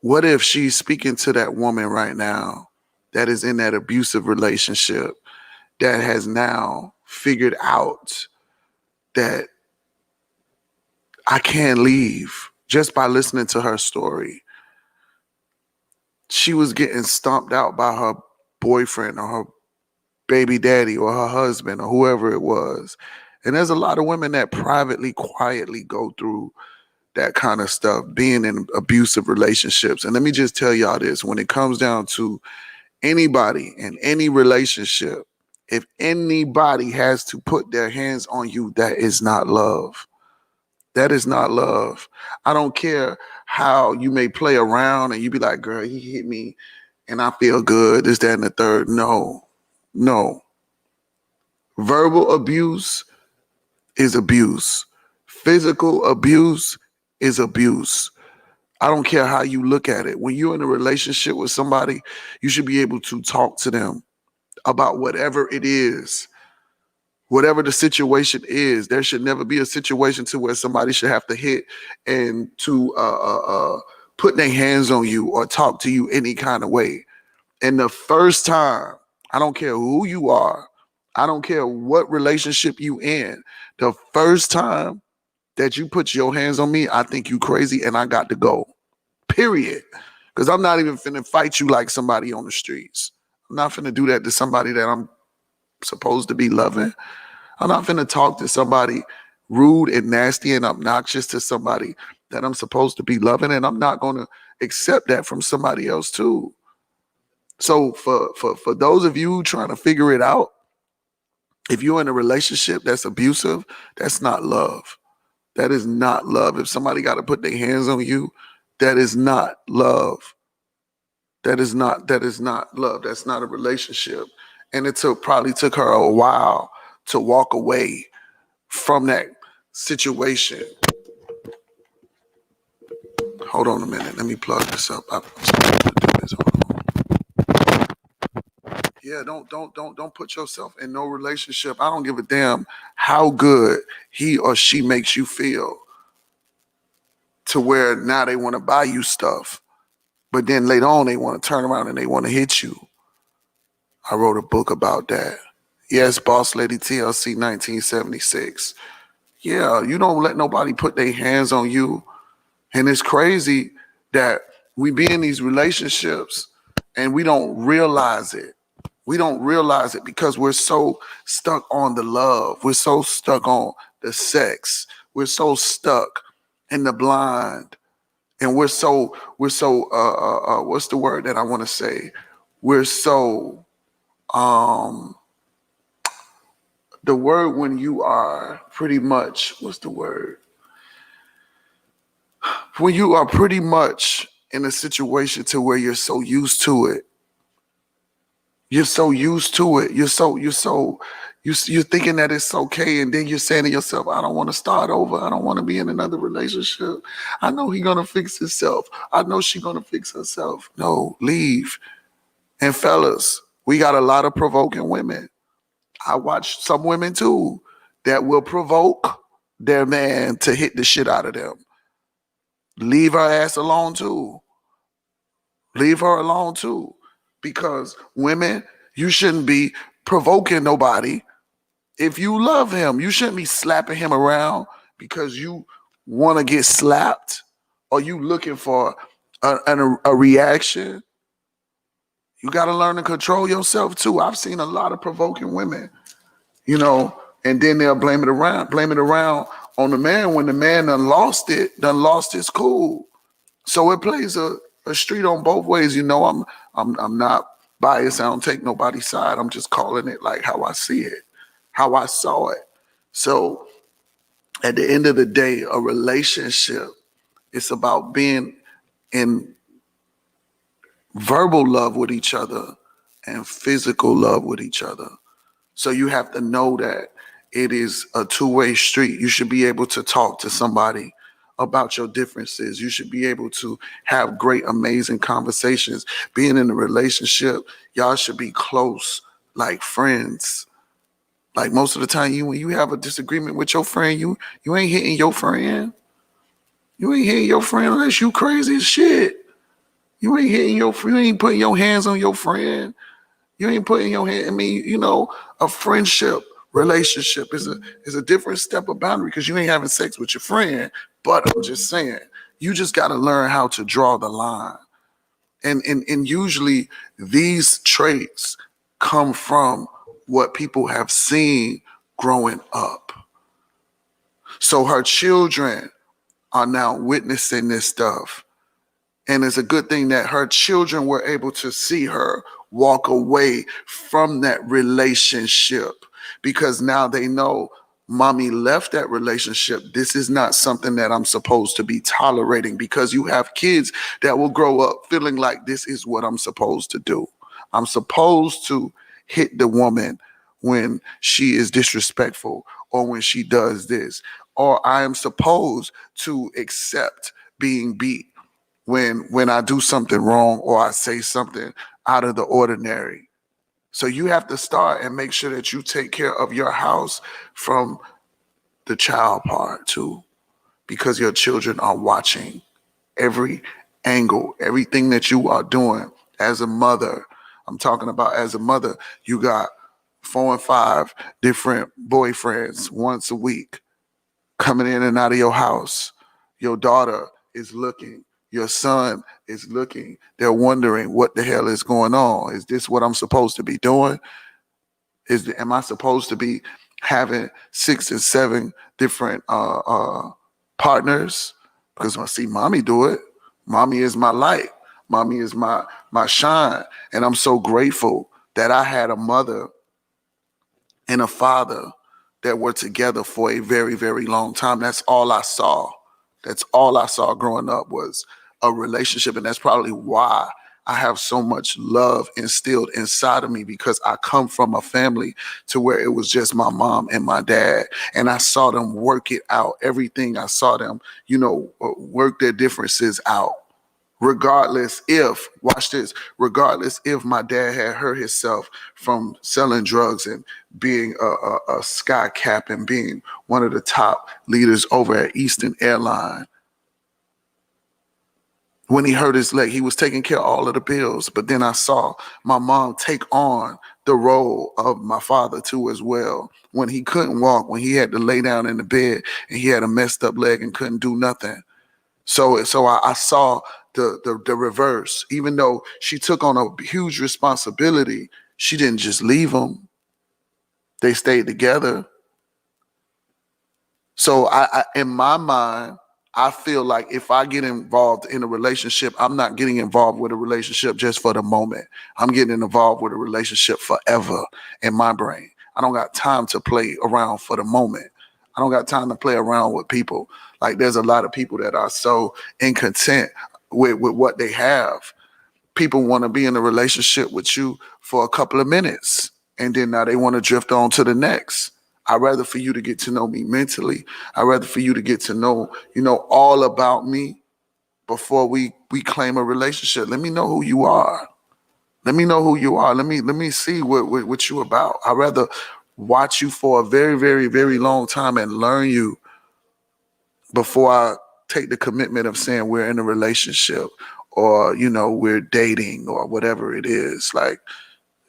what if she's speaking to that woman right now that is in that abusive relationship, that has now figured out that I can't leave, just by listening to her story. She was getting stomped out by her boyfriend or her baby daddy or her husband or whoever it was. And there's a lot of women that privately, quietly go through that kind of stuff, being in abusive relationships. And let me just tell y'all this, when it comes down to anybody in any relationship, if anybody has to put their hands on you, that is not love. That is not love. I don't care how you may play around and you be like, girl, he hit me and I feel good, this, that, and the third. No. Verbal abuse is abuse. Physical abuse is abuse. I don't care how you look at it. When you're in a relationship with somebody, you should be able to talk to them about whatever it is. Whatever the situation is, there should never be a situation to where somebody should have to hit and to put their hands on you or talk to you any kind of way. And the first time, I don't care who you are, I don't care what relationship you in, the first time that you put your hands on me, I think you crazy and I got to go. Period. Because I'm not even finna fight you like somebody on the streets. I'm not finna do that to somebody that I'm supposed to be loving. I'm not finna talk to somebody rude and nasty and obnoxious to somebody that I'm supposed to be loving, and I'm not gonna accept that from somebody else too. So for those of you trying to figure it out, if you're in a relationship that's abusive, that's not love. That is not love. If somebody got to put their hands on you, that is not love. That is not love. That's not a relationship. And it probably took her a while to walk away from that situation. Hold on a minute. Let me plug this up. I'm supposed to do this. Hold on. Yeah, don't put yourself in no relationship. I don't give a damn how good he or she makes you feel, to where now they want to buy you stuff, but then later on they want to turn around and they want to hit you. I wrote a book about that. Yes, Boss Lady TLC 1976. Yeah, you don't let nobody put their hands on you. And it's crazy that we be in these relationships and we don't realize it. We don't realize it because we're so stuck on the love. We're so stuck on the sex. We're so stuck in the blind. And we're so what's the word that I want to say? We're so the word when you are pretty much, what's the word? When you are pretty much in a situation to where you're so used to it. You're so used to it. You're thinking that it's okay, and then you're saying to yourself, I don't want to start over. I don't want to be in another relationship. I know he's gonna fix himself. I know she's gonna fix herself. No, leave. And fellas, we got a lot of provoking women. I watch some women too that will provoke their man to hit the shit out of them. Leave her ass alone too. Leave her alone too. Because women, you shouldn't be provoking nobody. If you love him, you shouldn't be slapping him around because you want to get slapped or you looking for a reaction. You got to learn to control yourself too. I've seen a lot of provoking women, and then they'll blame it around on the man when the man done lost his cool. So it plays a street on both ways. I'm not biased. I don't take nobody's side. I'm just calling it like how I see it, how I saw it. So at the end of the day, a relationship, it's about being in verbal love with each other and physical love with each other. So you have to know that it is a two-way street. You should be able to talk to somebody about your differences. You should be able to have great, amazing conversations. Being in a relationship, y'all should be close, like friends. Like most of the time, when you have a disagreement with your friend, you ain't hitting your friend. You ain't hitting your friend unless you crazy as shit. You ain't hitting your friend. You ain't putting your hands on your friend. You ain't putting your hand. I mean, a friendship relationship is a different step of boundary because you ain't having sex with your friend. But I'm just saying, you just got to learn how to draw the line. And usually these traits come from what people have seen growing up. So her children are now witnessing this stuff. And it's a good thing that her children were able to see her walk away from that relationship because now they know mommy left that relationship. This is not something that I'm supposed to be tolerating because you have kids that will grow up feeling like this is what I'm supposed to do. I'm supposed to hit the woman when she is disrespectful or when she does this, or I am supposed to accept being beat when I do something wrong or I say something out of the ordinary. So you have to start and make sure that you take care of your house from the child part too, because your children are watching every angle, everything that you are doing as a mother. I'm talking about as a mother, you got 4 and 5 different boyfriends once a week coming in and out of your house. Your daughter is looking. Your son is looking. They're wondering what the hell is going on. Is this what I'm supposed to be doing? Am I supposed to be having 6 and 7 different partners? Because when I see mommy do it, mommy is my light. Mommy is my shine. And I'm so grateful that I had a mother and a father that were together for a very, very long time. That's all I saw. That's all I saw growing up was a relationship. And that's probably why I have so much love instilled inside of me, because I come from a family to where it was just my mom and my dad. And I saw them work it out. Everything I saw them, work their differences out. Regardless if my dad had hurt himself from selling drugs and being a sky cap and being one of the top leaders over at Eastern Airline. When he hurt his leg, he was taking care of all of the bills. But then I saw my mom take on the role of my father too as well. When he couldn't walk, when he had to lay down in the bed and he had a messed up leg and couldn't do nothing. So I saw the reverse. Even though she took on a huge responsibility, She didn't just leave him. They stayed together. So I in my mind, I feel like if I get involved in a relationship, I'm not getting involved with a relationship just for the moment. I'm getting involved with a relationship forever in my brain. I don't got time to play around for the moment. I don't got time to play around with people. Like there's a lot of people that are so incontent with what they have. People want to be in a relationship with you for a couple of minutes and then now they want to drift on to the next. I'd rather for you to get to know me mentally. I'd rather for you to get to know, all about me before we claim a relationship. Let me know who you are. Let me know who you are. Let me see what you about. I'd rather watch you for a very, very, very long time and learn you before I take the commitment of saying we're in a relationship or, we're dating or whatever it is. Like,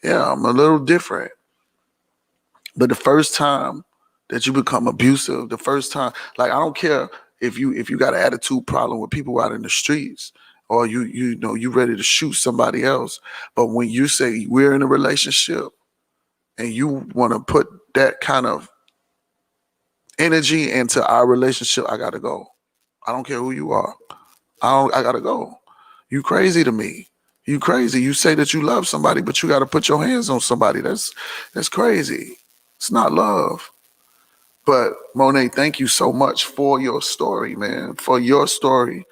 yeah, I'm a little different. But the first time that you become abusive, the first time, like I don't care if you got an attitude problem with people out in the streets or you ready to shoot somebody else. But when you say we're in a relationship and you want to put that kind of energy into our relationship, I gotta go. I don't care who you are. I gotta go. You crazy to me. You crazy. You say that you love somebody, but you gotta put your hands on somebody. That's crazy. It's not love. But Monet, thank you so much for your story, man. For your story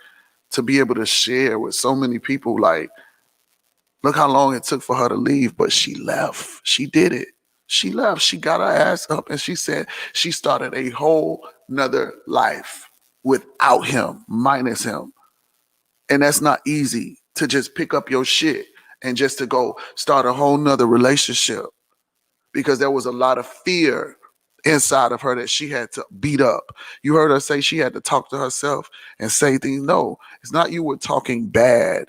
to be able to share with so many people. Like, look how long it took for her to leave, but she left. She did it. She left. She got her ass up and she said she started a whole nother life without him, minus him. And that's not easy to just pick up your shit and just to go start a whole nother relationship because there was a lot of fear inside of her that she had to beat up. You heard her say she had to talk to herself and say things. No, it's not you were talking bad.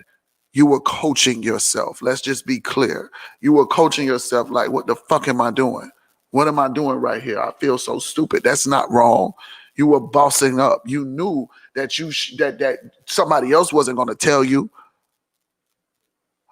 You were coaching yourself. Let's just be clear. You were coaching yourself like, what the fuck am I doing? What am I doing right here? I feel so stupid. That's not wrong. You were bossing up. You knew that that somebody else wasn't going to tell you.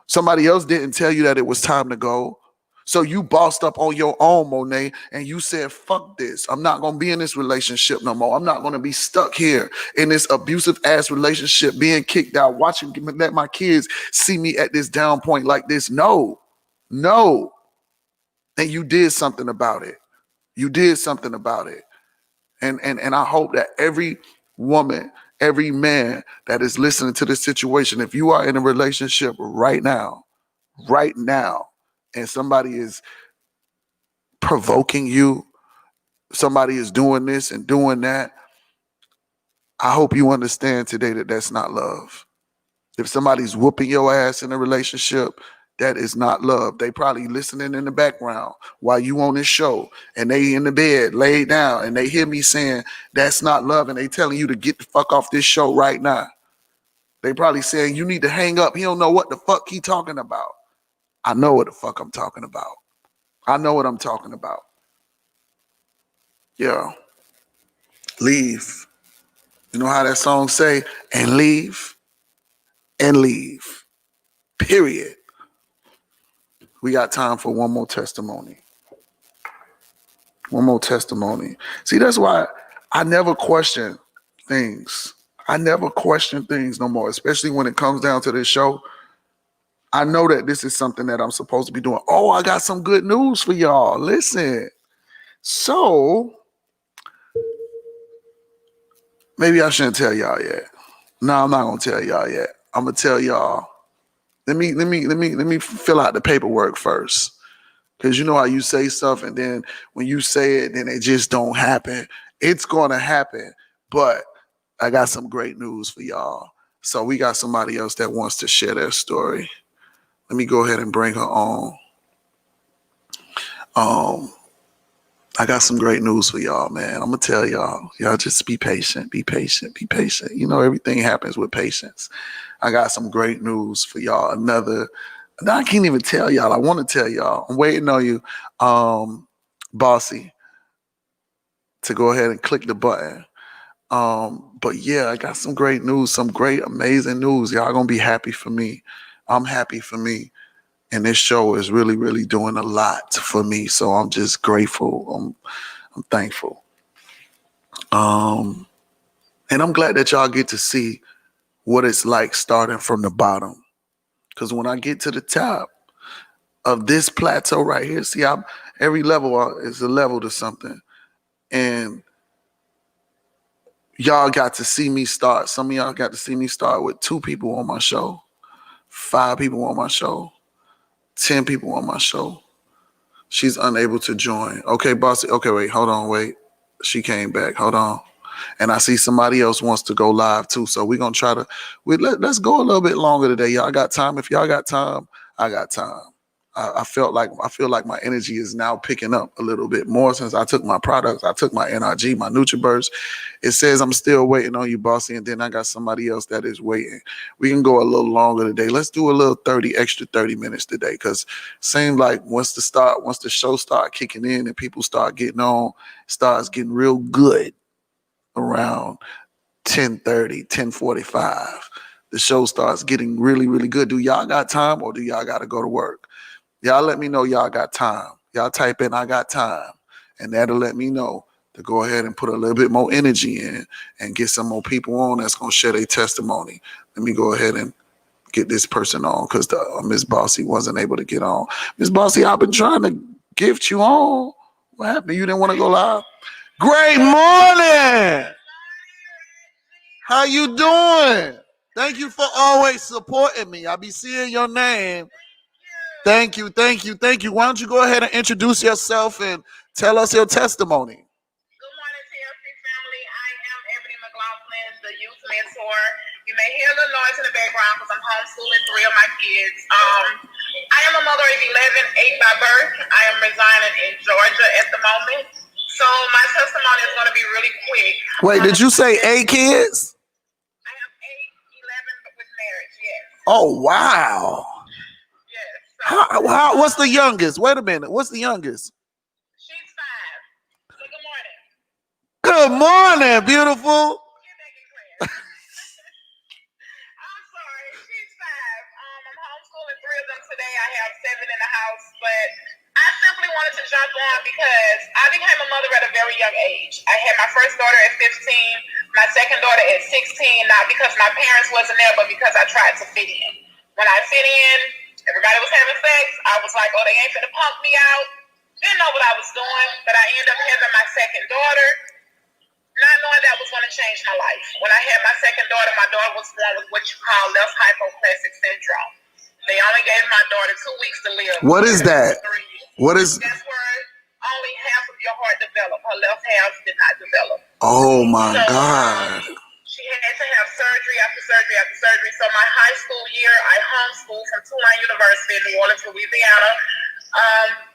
Somebody else didn't tell you that it was time to go. So you bossed up on your own, Monet, and you said, fuck this. I'm not going to be in this relationship no more. I'm not going to be stuck here in this abusive ass relationship, being kicked out, let my kids see me at this down point like this. No. And you did something about it. You did something about it. And I hope that every woman, every man that is listening to this situation, if you are in a relationship right now, and somebody is provoking you, somebody is doing this and doing that, I hope you understand today that that's not love. If somebody's whooping your ass in a relationship, that is not love. They probably listening in the background while you on this show and they in the bed laid down and they hear me saying that's not love and they telling you to get the fuck off this show right now. They probably saying you need to hang up. He don't know what the fuck he talking about. I know what the fuck I'm talking about. I know what I'm talking about. Yeah. Leave. You know how that song say? And leave. And leave. Period. We got time for one more testimony. One more testimony. See, that's why I never question things. I never question things no more, especially when it comes down to this show. I know that this is something that I'm supposed to be doing. Oh, I got some good news for y'all. Listen. So, maybe I shouldn't tell y'all yet. No, I'm not gonna tell y'all yet. I'm gonna tell y'all. Let me fill out the paperwork first. Because you know how you say stuff and then when you say it, then it just don't happen. It's gonna happen. But I got some great news for y'all. So we got somebody else that wants to share their story. Let me go ahead and bring her on. I got some great news for y'all, man. I'm gonna tell y'all. Y'all just be patient, be patient, be patient. You know, everything happens with patience. I got some great news for y'all. I can't even tell y'all. I want to tell y'all. I'm waiting on you, Bossy, to go ahead and click the button. But yeah, I got some great news, some great, amazing news. Y'all gonna be happy for me. I'm happy for me. And this show is really, really doing a lot for me. So I'm just grateful. I'm thankful. And I'm glad that y'all get to see what it's like starting from the bottom. Because when I get to the top of this plateau right here, see, every level is a level to something. And y'all got to see me start. Some of y'all got to see me start with 2 people on my show, 5 people on my show, 10 people on my show. She's unable to join. Okay, bossy. Okay, wait, hold on, wait. She came back. Hold on. And I see somebody else wants to go live too. So we're gonna try to let's go a little bit longer today. Y'all got time? If y'all got time, I got time. I feel like my energy is now picking up a little bit more since I took my products. I took my NRG, my NutriBurst. It says I'm still waiting on you, bossy, and then I got somebody else that is waiting. We can go a little longer today. Let's do a little 30 minutes today, because seems like once the show start kicking in and people start getting on, starts getting real good around 10:30, 10:45. The show starts getting really, really good. Do y'all got time, or do y'all got to go to work? Y'all let me know y'all got time. Y'all type in I got time, and that'll let me know to go ahead and put a little bit more energy in and get some more people on that's going to share their testimony. Let me go ahead and get this person on, because Miss Bossy wasn't able to get on. Miss Bossy, I've been trying to gift you on. What happened? You didn't want to go live? Great morning. How you doing? Thank you for always supporting me. I be seeing your name. Thank you. Why don't you go ahead and introduce yourself and tell us your testimony? Good morning, TLC family. I am Ebony McLaughlin, the youth mentor. You may hear a little noise in the background because I'm homeschooling 3 of my kids. I am a mother of 11, 8 by birth. I am residing in Georgia at the moment. So my testimony is going to be really quick. Wait, did you say 8 kids? I have 8, 11 with marriage, yes. Oh, wow. Yes. So, What's the youngest? Wait a minute. What's the youngest? she's 5. So good morning. Good morning, beautiful. Get back in class. I'm sorry, she's 5. I'm homeschooling 3 of them today. I have 7 in the house, but I simply wanted to jump on because I became a mother at a very young age. I had my first daughter at 15, my second daughter at 16, not because my parents wasn't there, but because I tried to fit in. When I fit in, everybody was having sex. I was like, oh, they ain't finna pump me out. Didn't know what I was doing, but I ended up having my second daughter, not knowing that was going to change my life. When I had my second daughter was born with what you call left hypoplastic syndrome. They only gave my daughter 2 weeks to live. What is that? What is? That's where only half of your heart developed. Her left half did not develop. Oh my God. She had to have surgery after surgery after surgery. So my high school year, I homeschooled from Tulane University in New Orleans, Louisiana.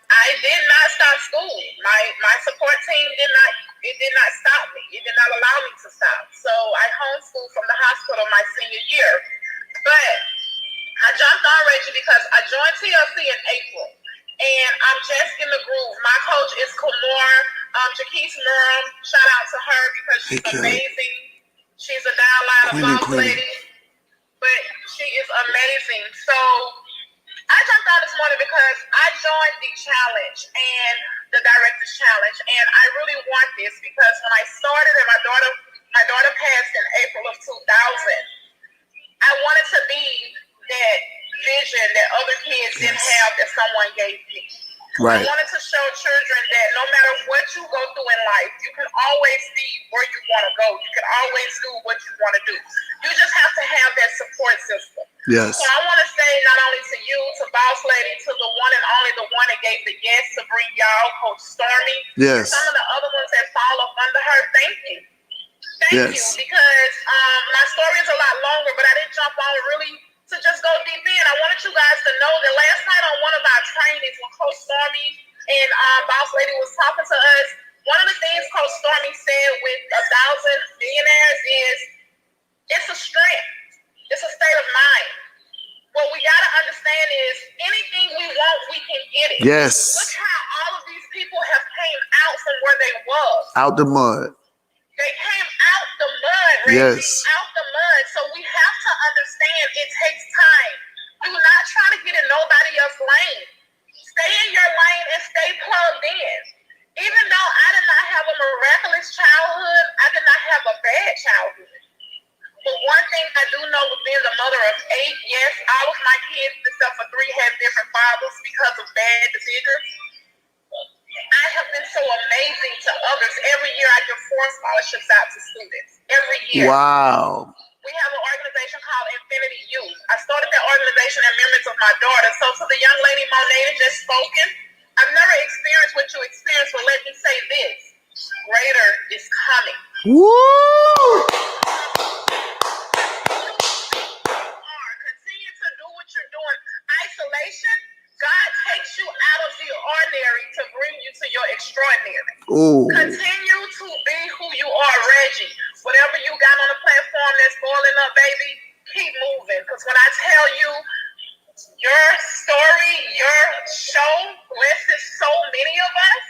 I did not stop school. My support team did not stop me. It did not allow me to stop. So I homeschooled from the hospital my senior year. But I jumped on Rachel because I joined TLC in April. And I'm just in the groove. My coach is Kamor, Jaquise Murham. Shout out to her because she's amazing. She's a downline boss lady, but she is amazing. So I jumped out this morning because I joined the challenge and the director's challenge, and I really want this because when I started and my daughter passed in April of 2000, I wanted to be that vision that other kids didn't have that someone gave me. Right. I wanted to show children that no matter what you go through in life, you can always be where you want to go. You can always do what you want to do. You just have to have that support system. Yes. So I want to say not only to you, to Boss Lady, to the one and only the one that gave the yes to bring y'all, Coach Stormy. Yes. Some of the other ones that fall up under her, thank you. Thank you, because my story is a lot longer, but I didn't jump on really to just go deep in. I wanted you guys to know that last night on one of our trainings when Coach Stormy and Boss Lady was talking to us, one of the things Coach Stormy said with 1,000 millionaires is it's a strength. It's a state of mind. What we got to understand is anything we want, we can get it. Yes. Look how all of these people have came out from where they was. Out the mud. They came out the mud, Reggie. Yes. Out the mud. So we have to understand it takes time. Do not try to get in nobody else's lane. Stay in your lane and stay plugged in. Even though I did not have a miraculous childhood, I did not have a bad childhood. But one thing I do know with being the mother of 8, yes, all of my kids, except for 3, have different fathers because of bad decisions. I have been so amazing to others. Every year I give 4 scholarships out to students. Every year. Wow. We have an organization called Infinity Youth. I started that organization in memory of my daughter. So to the young lady Monet that just spoken, I've never experienced what you experienced, but let me say this. Greater is coming. Woo! Continue to do what you're doing. Isolation, God takes you out of the ordinary to bring you to your extraordinary. Ooh. Continue to be who you are, Reggie. Whatever you got on the platform that's boiling up, baby, keep moving. Because when I tell you, your story, your show blesses so many of us.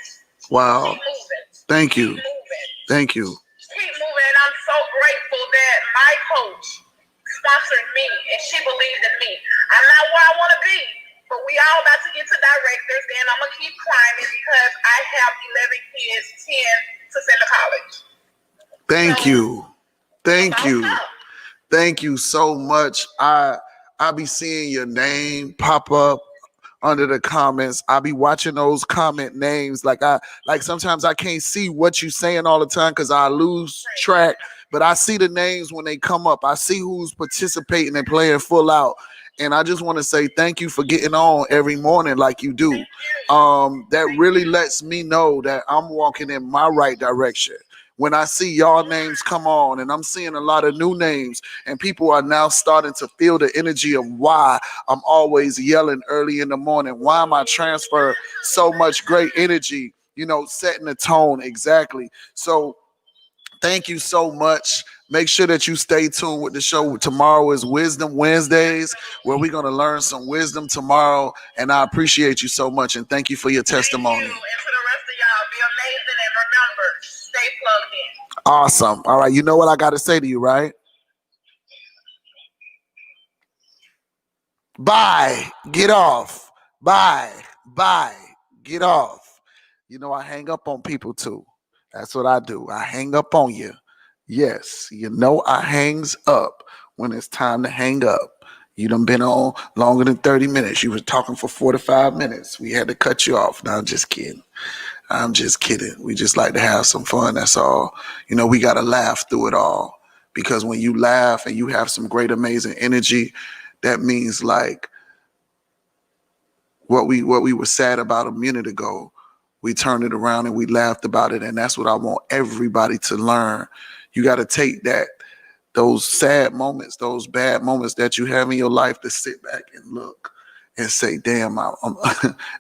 Wow. Keep moving. Thank you. Keep moving. Thank you. Keep moving. And I'm so grateful that my coach sponsored me and she believed in me. I'm not where I want to be, but we all about to get to directors, and I'm going to keep climbing because I have 11 kids, 10 to send to college. Thank you. Thank you. Thank you so much. I be seeing your name pop up under the comments. I be watching those comment names. Like sometimes I can't see what you saying all the time because I lose track. But I see the names when they come up. I see who's participating and playing full out. And I just want to say thank you for getting on every morning like you do. That really lets me know that I'm walking in my right direction. When I see y'all names come on, and I'm seeing a lot of new names, and people are now starting to feel the energy of why I'm always yelling early in the morning. Why am I transfer so much great energy? You know, setting the tone exactly. So thank you so much. Make sure that you stay tuned with the show. Tomorrow is Wisdom Wednesdays, where we're going to learn some wisdom tomorrow. And I appreciate you so much, and thank you for your testimony. Thank you. And to the rest of y'all, be amazing, and remember, stay plugged in. Awesome. All right. You know what I got to say to you, right? Bye. Get off. Bye. Bye. Get off. You know, I hang up on people too. That's what I do. I hang up on you. Yes. You know, I hangs up when it's time to hang up. You done been on longer than 30 minutes. You were talking for 45 minutes. We had to cut you off. No, I'm just kidding. I'm just kidding. We just like to have some fun. That's all. You know, we got to laugh through it all, because when you laugh and you have some great, amazing energy, that means like what we were sad about a minute ago, we turned it around and we laughed about it. And that's what I want everybody to learn. You got to take those sad moments, those bad moments that you have in your life, to sit back and look and say, damn,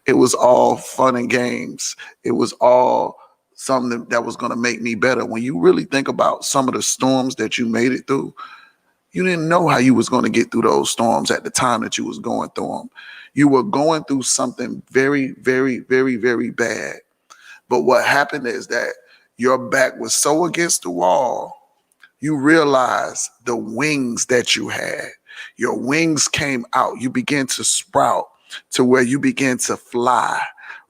it was all fun and games. It was all something that was going to make me better. When you really think about some of the storms that you made it through, you didn't know how you was going to get through those storms at the time that you was going through them. You were going through something very, very, very, very bad. But what happened is that your back was so against the wall, you realized the wings that you had. Your wings came out. You began to sprout to where you began to fly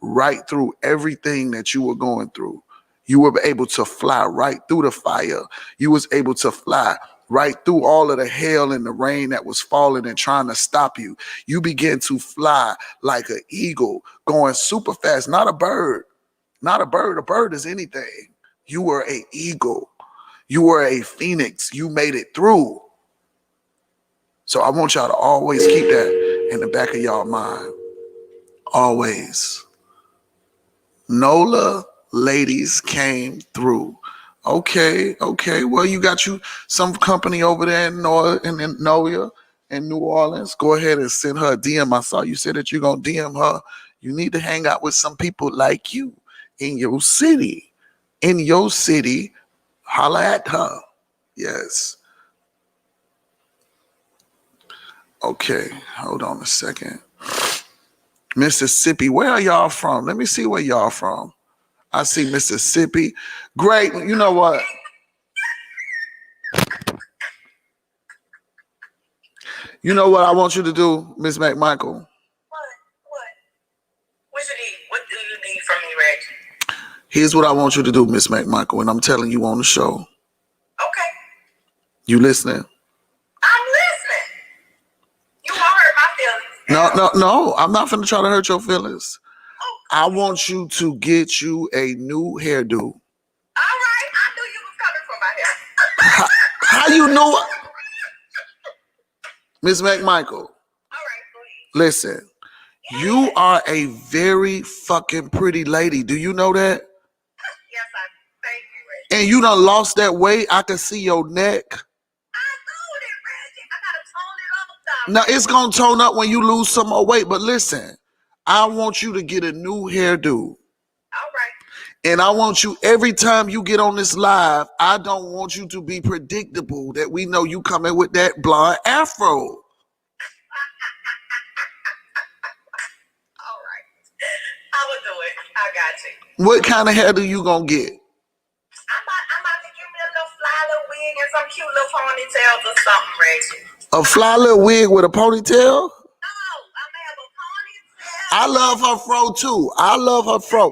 right through everything that you were going through. You were able to fly right through the fire. You was able to fly right through all of the hail and the rain that was falling and trying to stop you. You began to fly like an eagle, going super fast, not a bird. Not a bird. A bird is anything. You were an eagle. You were a phoenix. You made it through. So I want y'all to always keep that in the back of y'all mind. Always. NOLA ladies came through. Okay. Well, you got you some company over there in NOLA in New Orleans. Go ahead and send her a DM. I saw you said that you're going to DM her. You need to hang out with some people like you in your city. In your city, holla at her. Yes. Okay, hold on a second. Mississippi, where are y'all from? Let me see where y'all from. I see Mississippi. Great. You know what? You know what I want you to do, Miss McMichael? Reggie. Here's what I want you to do, Miss McMichael, and I'm telling you on the show. Okay. You listening? I'm listening. You won't hurt my feelings. No. I'm not finna try to hurt your feelings. Oh, I want you to get you a new hairdo. all right. I knew you was coming for my hair. How you know? Miss McMichael, All right, please. listen. You are a very fucking pretty lady. Do you know that? Yes, I thank you, Reggie. And you done lost that weight. I can see your neck. I told it, Reggie. I gotta tone it up. Now it's gonna tone up when you lose some more weight. But listen, I want you to get a new hairdo. All right. And I want you, every time you get on this live, I don't want you to be predictable that we know you coming with that blonde afro. All right. I will do it. I got you. What kind of hairdo you gonna get? I'm about to give me a little fly little wig and some cute little ponytails or something, Reggie. A fly little wig with a ponytail? No, I'm gonna have a ponytail. I love her fro too. I love her fro.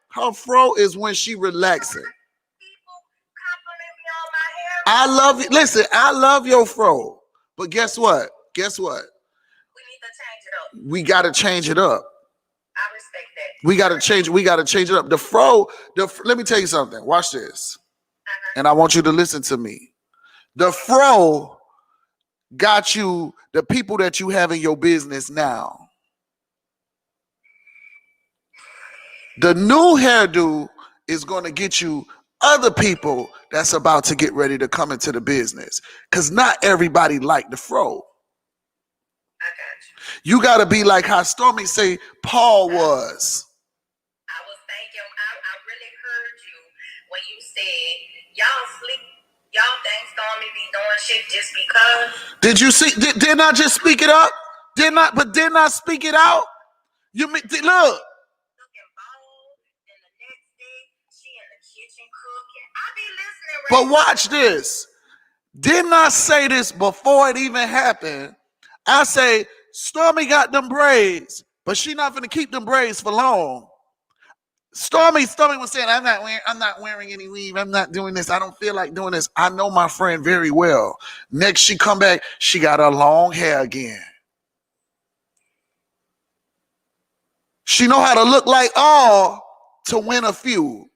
Her fro is when she relaxing. People compliment me on my hair. I love it. Listen, I love your fro. But guess what? Guess what? We need to change it up. We gotta change it up. I respect that. We gotta change it up. The fro, let me tell you something. Watch this. And I want you to listen to me. The fro got you the people that you have in your business now. The new hairdo is going to get you other people that's about to get ready to come into the business. Because not everybody like the fro. I got you. You got to be like how Stormy say Paul was. I was thinking, I really heard you when you said, y'all sleep, y'all think Stormy be doing shit just because. Did you see? Didn't I just speak it up? Didn't I speak it out? You look. Looking bold, then the next day, she in the kitchen cooking. I be listening, But Reggie. watch this. Didn't I say this before it even happened? I say Stormy got them braids, but she not gonna keep them braids for long. Stormy was saying, I'm not wearing any weave. I'm not doing this. I don't feel like doing this. I know my friend very well. Next she come back, she got her long hair again. She know how to look like all to win a few.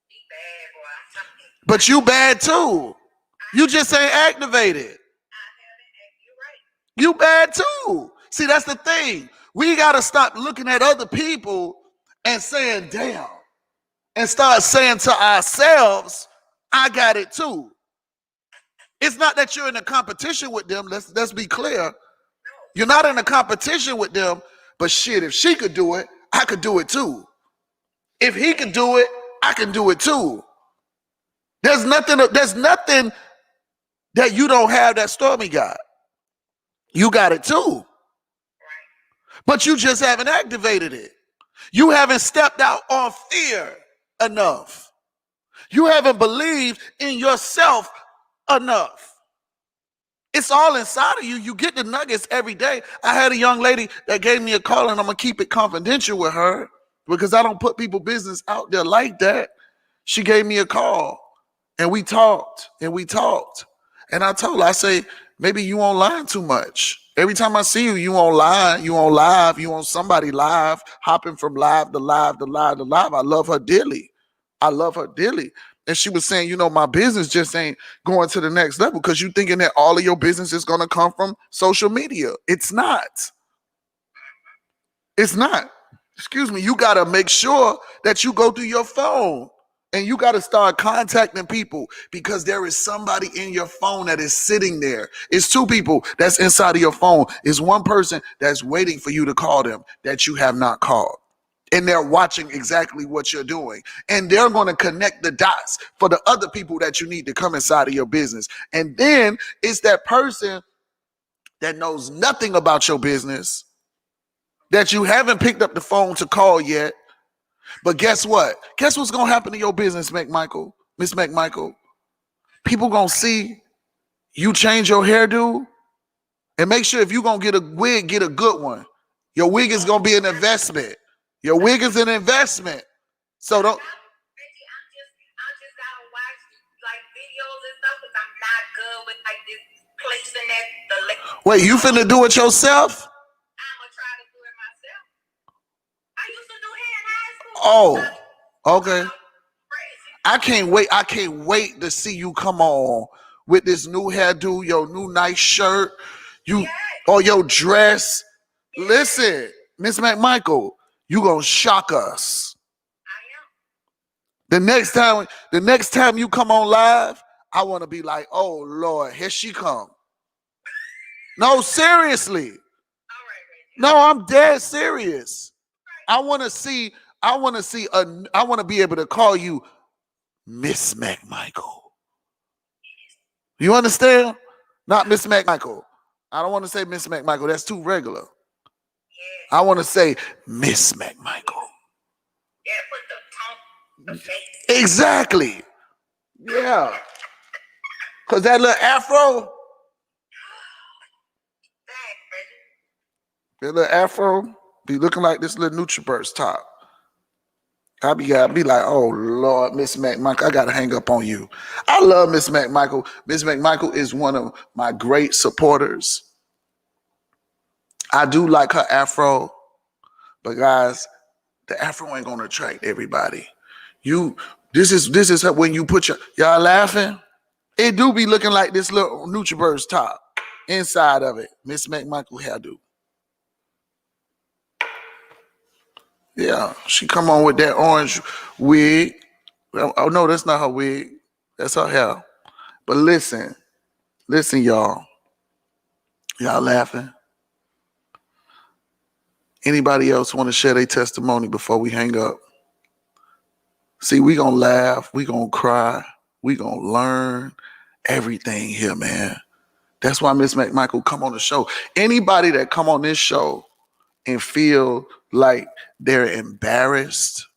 Be bad, boy. But you bad too. You just ain't activated. You're right. You bad too. See, that's the thing. We got to stop looking at other people and saying, damn, and start saying to ourselves, I got it too. It's not that you're in a competition with them. Let's be clear. You're not in a competition with them, but shit, if she could do it, I could do it too. If he could do it, I can do it too. There's nothing that you don't have that Stormy got. You got it too. But you just haven't activated it. You haven't stepped out on fear enough. You haven't believed in yourself enough. It's all inside of you. You get the nuggets every day. I had a young lady that gave me a call, and I'm going to keep it confidential with her because I don't put people's business out there like that. She gave me a call, and we talked. And I told her, I say, maybe you online too much. Every time I see you, you online, you on live, you on somebody live, hopping from live to live to live to live. I love her dearly. And she was saying, my business just ain't going to the next level because you thinking that all of your business is going to come from social media. It's not. Excuse me. You got to make sure that you go through your phone and you got to start contacting people because there is somebody in your phone that is sitting there. It's two people that's inside of your phone. It's one person that's waiting for you to call them that you have not called. And they're watching exactly what you're doing. And they're going to connect the dots for the other people that you need to come inside of your business. And then it's that person that knows nothing about your business that you haven't picked up the phone to call yet. But guess what? Guess what's going to happen to your business, Miss McMichael? People going to see you change your hairdo and make sure if you're going to get a wig, get a good one. Your wig is going to be an investment. Your wig is an investment. So don't. Reggie, I just gotta watch like videos and stuff because I'm not good with like this placing that the. Wait, you finna do it yourself? I'ma try to do it myself. I used to do hair in high school. Oh, okay. I can't wait. I can't wait to see you come on with this new hairdo, your new nice shirt, or your dress. Listen, Miss McMichael, you gonna shock us. I am. The next time you come on live, I want to be like, oh Lord, here she come. No, seriously. All right, Reggie. No, I'm dead serious. I want to be able to call you Miss McMichael. You understand? Not Miss McMichael. I don't want to say Miss McMichael. That's too regular. Yeah. I want to say Miss McMichael. Yeah, put the face. Exactly. Yeah. Cause that little afro, that little afro be looking like this little NutriBurst top. I be like, oh Lord, Miss McMichael, I gotta hang up on you. I love Miss McMichael. Miss McMichael is one of my great supporters. I do like her afro, but guys, the afro ain't gonna attract everybody. This is her, when you put y'all laughing. It do be looking like this little NutriBurst top inside of it. Miss McMichael hairdo. Yeah, she come on with that orange wig. Oh no, that's not her wig. That's her hair. But listen, y'all. Y'all laughing? Anybody else want to share their testimony before we hang up? See, we gonna laugh, we gonna cry, we gonna learn everything here, man. That's why Miss McMichael come on the show. Anybody that come on this show and feel like they're embarrassed,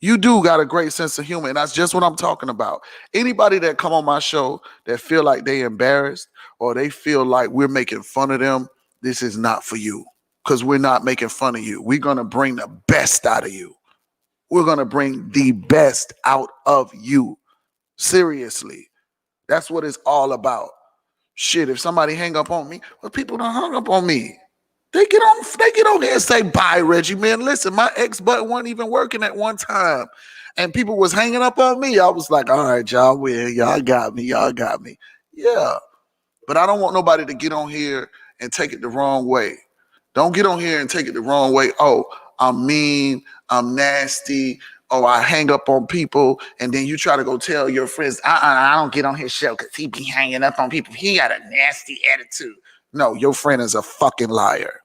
you do got a great sense of humor, and that's just what I'm talking about. Anybody that come on my show that feel like they embarrassed or they feel like we're making fun of them, this is not for you, because we're not making fun of you. We're going to bring the best out of you. We're going to bring the best out of you. Seriously. That's what it's all about. Shit, if somebody hang up on me, well, people don't hang up on me. They get on there and say, bye, Reggie, man. Listen, my X button wasn't even working at one time. And people was hanging up on me. I was like, all right, y'all win. Y'all got me. Yeah. But I don't want nobody to get on here and take it the wrong way. Don't get on here and take it the wrong way. Oh, I'm mean. I'm nasty. Oh, I hang up on people. And then you try to go tell your friends, I don't get on his show because he be hanging up on people. He got a nasty attitude. No, your friend is a fucking liar.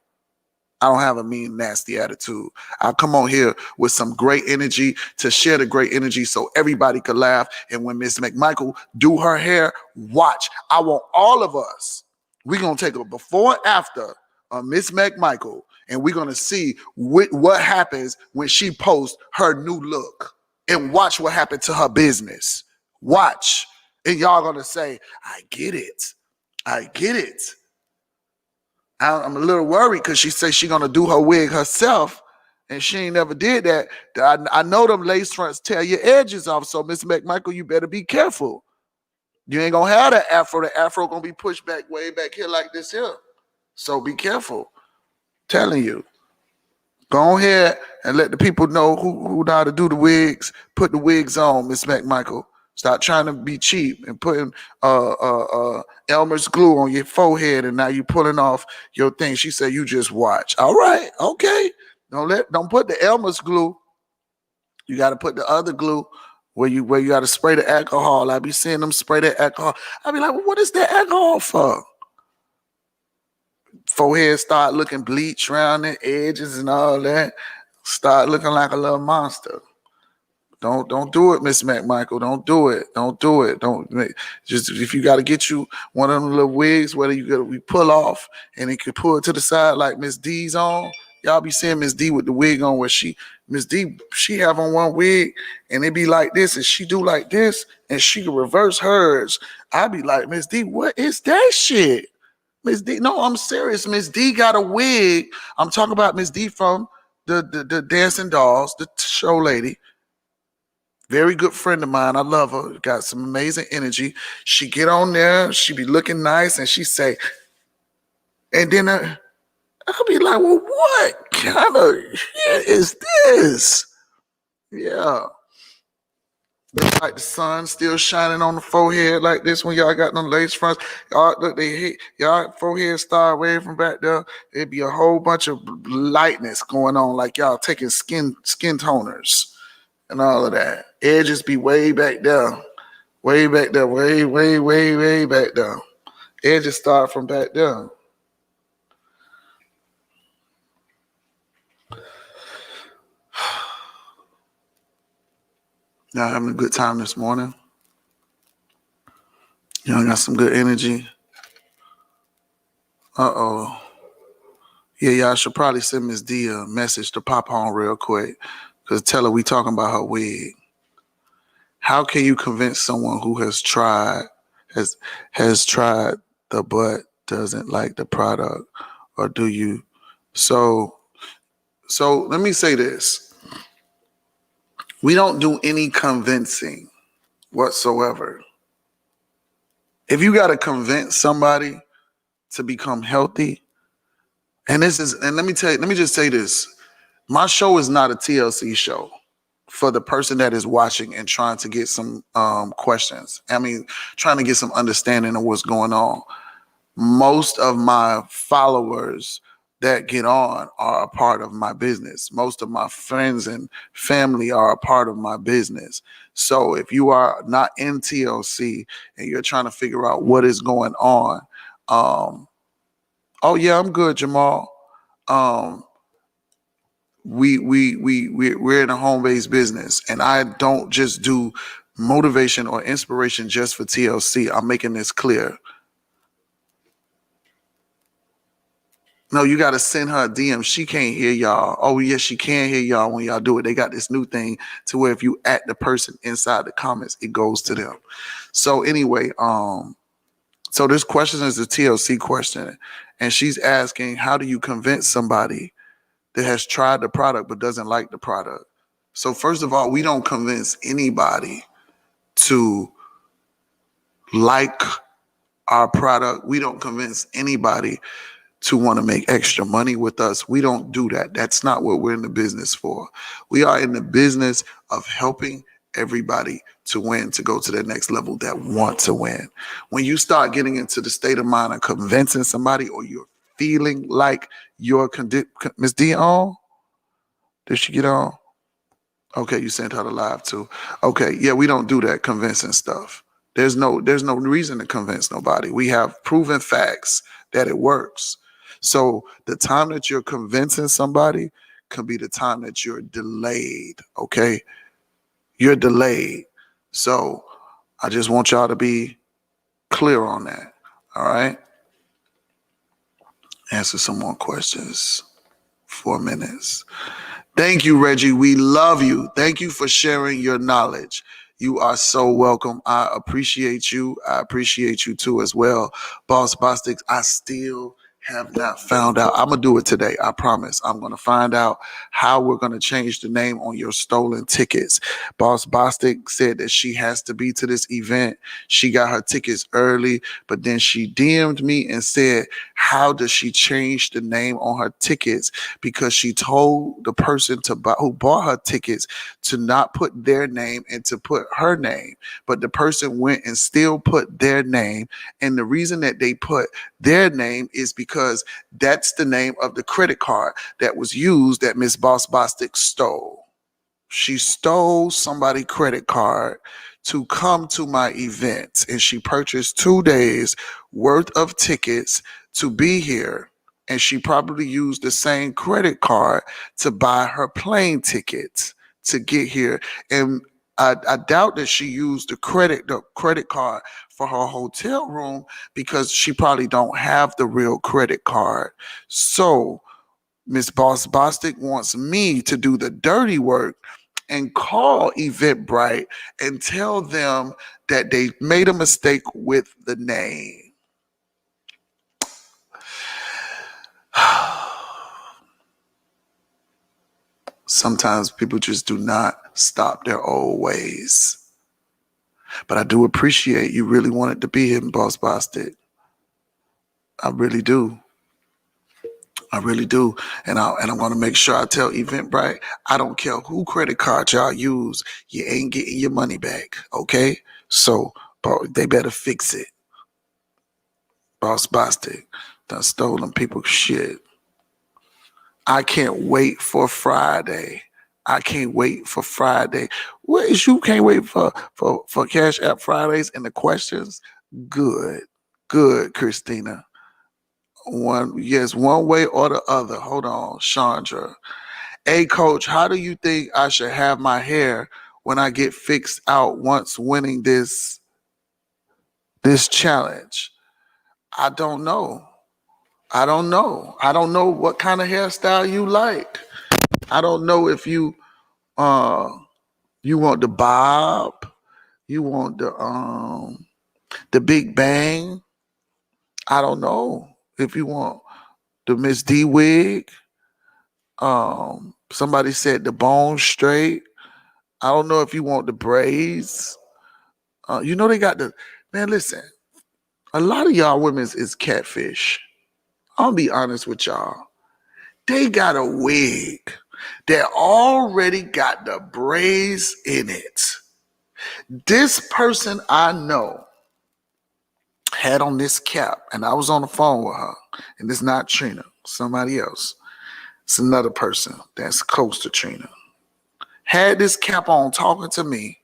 I don't have a mean, nasty attitude. I come on here with some great energy to share the great energy so everybody could laugh. And when Miss McMichael do her hair, watch. I want all of us. We're going to take a before and after of Miss McMichael, and we're going to see what happens when she posts her new look. And watch what happened to her business. Watch. And y'all going to say, I get it. I'm a little worried because she says she's going to do her wig herself, and she ain't never did that. I know them lace fronts tear your edges off, so Miss McMichael, you better be careful. You ain't going to have that afro. The afro going to be pushed back way back here like this here. So be careful. Telling you. Go ahead and let the people know who know how to do the wigs. Put the wigs on, Miss McMichael. Stop trying to be cheap and putting Elmer's glue on your forehead, and now you pulling off your thing. She said, "You just watch." All right, okay. Don't put the Elmer's glue. You got to put the other glue where you got to spray the alcohol. I be seeing them spray that alcohol. I be like, well, what is that alcohol for? Forehead start looking bleached around the edges and all that. Start looking like a little monster. Don't do it, Miss McMichael. Don't do it. Just if you got to get you one of them little wigs, whether we pull off and it could pull it to the side like Miss D's on. Y'all be seeing Miss D with the wig on where she have on one wig and it be like this and she do like this and she can reverse hers. I be like, Miss D, what is that shit? Miss D, no, I'm serious. Miss D got a wig. I'm talking about Miss D from the dancing dolls, the show lady. Very good friend of mine. I love her. Got some amazing energy. She get on there. She be looking nice, and she say, and then I'll be like, well, what kind of shit is this? Yeah. Look like the sun still shining on the forehead like this when y'all got them lace fronts. Y'all look, they hit y'all forehead start way from back there. It'd be a whole bunch of lightness going on, like y'all taking skin toners and all of that. Edges be way back there, way back there, way back there. Edges start from back there. Y'all having a good time this morning? Y'all got some good energy? Uh-oh. Yeah, y'all should probably send Miss D a message to pop on real quick, because tell her we talking about her wig. How can you convince someone who has tried the but doesn't like the product, or do you? So let me say this. We don't do any convincing whatsoever. If you got to convince somebody to become healthy, and let me just say this. My show is not a TLC show for the person that is watching and trying to get some questions. I mean, trying to get some understanding of what's going on. Most of my followers that get on are a part of my business. Most of my friends and family are a part of my business. So if you are not in TLC and you're trying to figure out what is going on, oh yeah, I'm good, Jamal. We're in a home-based business, and I don't just do motivation or inspiration just for TLC. I'm making this clear. No, you got to send her a DM. She can't hear y'all. Oh, yes, she can hear y'all when y'all do it. They got this new thing to where if you at the person inside the comments, it goes to them. So anyway, so this question is a TLC question, and she's asking, how do you convince somebody that has tried the product but doesn't like the product? So first of all, we don't convince anybody to like our product. We don't convince anybody to want to make extra money with us. We don't do that. That's not what we're in the business for. We are in the business of helping everybody to win, to go to the next level, that want to win. When you start getting into the state of mind of convincing somebody, or you're feeling like you're Miss D on? Did she get on? Okay, you sent her to live too. Okay, yeah, we don't do that convincing stuff. There's no reason to convince nobody. We have proven facts that it works. So the time that you're convincing somebody can be the time that you're delayed, okay? You're delayed. So I just want y'all to be clear on that, all right? Answer some more questions. 4 minutes. Thank you, Reggie. We love you. Thank you for sharing your knowledge. You are so welcome. I appreciate you. I appreciate you too as well. Boss Bostic, I still have not found out. I'm going to do it today. I promise. I'm going to find out how we're going to change the name on your stolen tickets. Boss Bostic said that she has to be to this event. She got her tickets early, but then she DM'd me and said, how does she change the name on her tickets? Because she told the person who bought her tickets to not put their name and to put her name. But the person went and still put their name. And the reason that they put their name is because that's the name of the credit card that was used that Miss Boss Bostic stole. She stole somebody's credit card to come to my event, and she purchased 2 days worth of tickets to be here. And she probably used the same credit card to buy her plane tickets to get here. And I doubt that she used the credit card for her hotel room, because she probably don't have the real credit card. So Miss Boss Bostic wants me to do the dirty work and call Eventbrite and tell them that they made a mistake with the name. Sometimes people just do not stop their old ways. But I do appreciate you really wanted to be here in Boss Bostic. I really do. I really do. And I'm going to make sure I tell Eventbrite, I don't care who credit card y'all use, you ain't getting your money back, okay? So they better fix it. Boss Bostic done stolen people's shit. I can't wait for Friday. I can't wait for Friday. What is you can't wait for Cash App Fridays and the questions? Good, Christina. One way or the other. Hold on, Chandra. Hey, coach, how do you think I should have my hair when I get fixed out once winning this challenge? I don't know. I don't know what kind of hairstyle you like. I don't know if you want the bob, you want the big bang. I don't know if you want the Miss D wig. Somebody said the bone straight. I don't know if you want the braids. You know they got the man. Listen, a lot of y'all women is catfish. I'll be honest with y'all. They got a wig that already got the braids in it. This person I know had on this cap, and I was on the phone with her, and it's not Trina, somebody else. It's another person that's close to Trina. Had this cap on talking to me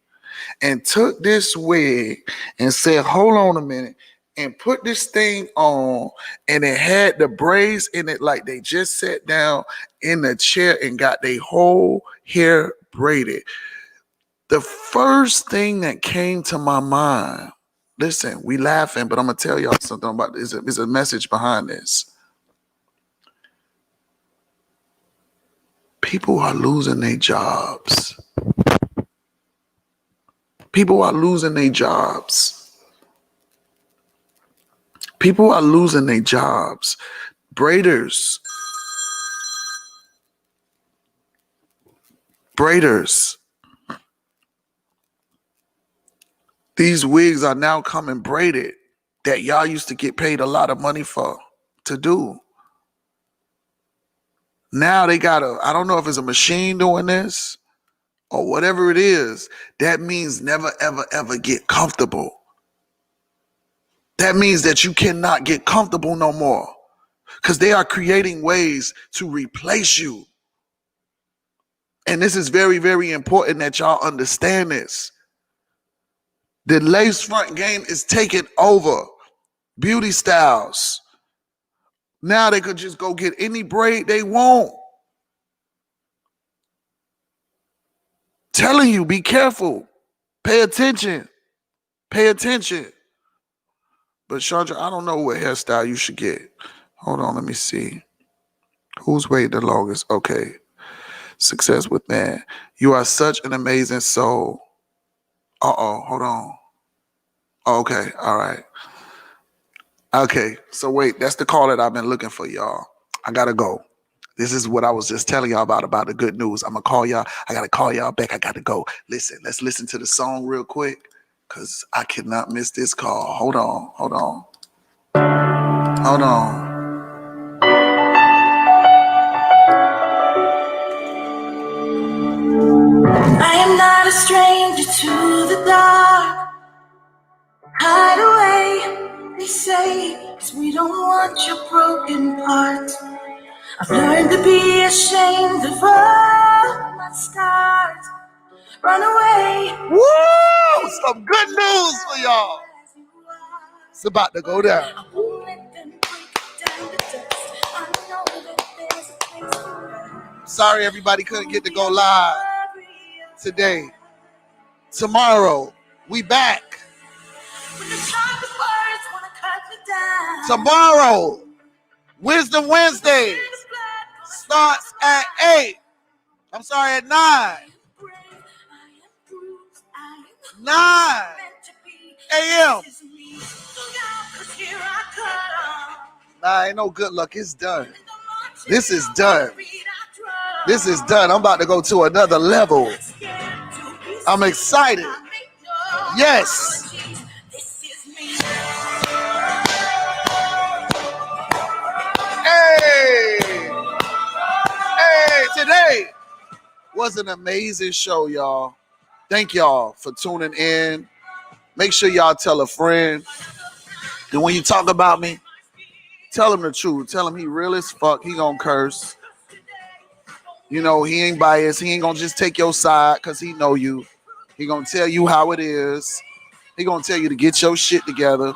and took this wig and said, hold on a minute, and put this thing on, and it had the braids in it like they just sat down in the chair and got their whole hair braided. The first thing that came to my mind, listen, we laughing, but I'm going to tell y'all something about this. There's a message behind this. People are losing their jobs. People are losing their jobs. People are losing their jobs. Braiders. These wigs are now coming braided that y'all used to get paid a lot of money for to do. Now they got I don't know if it's a machine doing this or whatever it is. That means never, ever, ever get comfortable. That means that you cannot get comfortable no more because they are creating ways to replace you. And this is very, very important that y'all understand this. The lace front game is taking over. Beauty styles. Now they could just go get any braid they want. Telling you, be careful. Pay attention. Pay attention. But Chandra, I don't know what hairstyle you should get. Hold on, let me see. Who's waited the longest? Okay. Success with man. You are such an amazing soul. Hold on. Okay, all right. Okay, so wait, that's the call that I've been looking for, y'all. I gotta go. This is what I was just telling y'all about the good news. I'm gonna call y'all. I gotta call y'all back. I gotta go. Listen, let's listen to the song real quick because I cannot miss this call. Hold on. I am not a stranger to the dark. Hide away, they say, 'cause we don't want your broken parts. I've learned to be ashamed of all my scars. Run away. Woo! Some good news for y'all. It's about to go down. I won't let them break down the dust. I know that there's a place for us. Sorry everybody couldn't get to go live today. Tomorrow, we back. When the sharpest words wanna cut me down. Tomorrow, Wisdom Wednesday starts at 8. I'm sorry, at 9. 9 a.m. Nah, ain't no good luck. It's done. This is done. This is done. I'm about to go to another level. I'm excited. Yes. Hey. Hey, today was an amazing show, y'all. Thank y'all for tuning in. Make sure y'all tell a friend. And when you talk about me, tell him the truth. Tell him he real as fuck. He gonna curse. You know, he ain't biased. He ain't gonna just take your side because he know you. He gonna tell you how it is. He gonna tell you to get your shit together.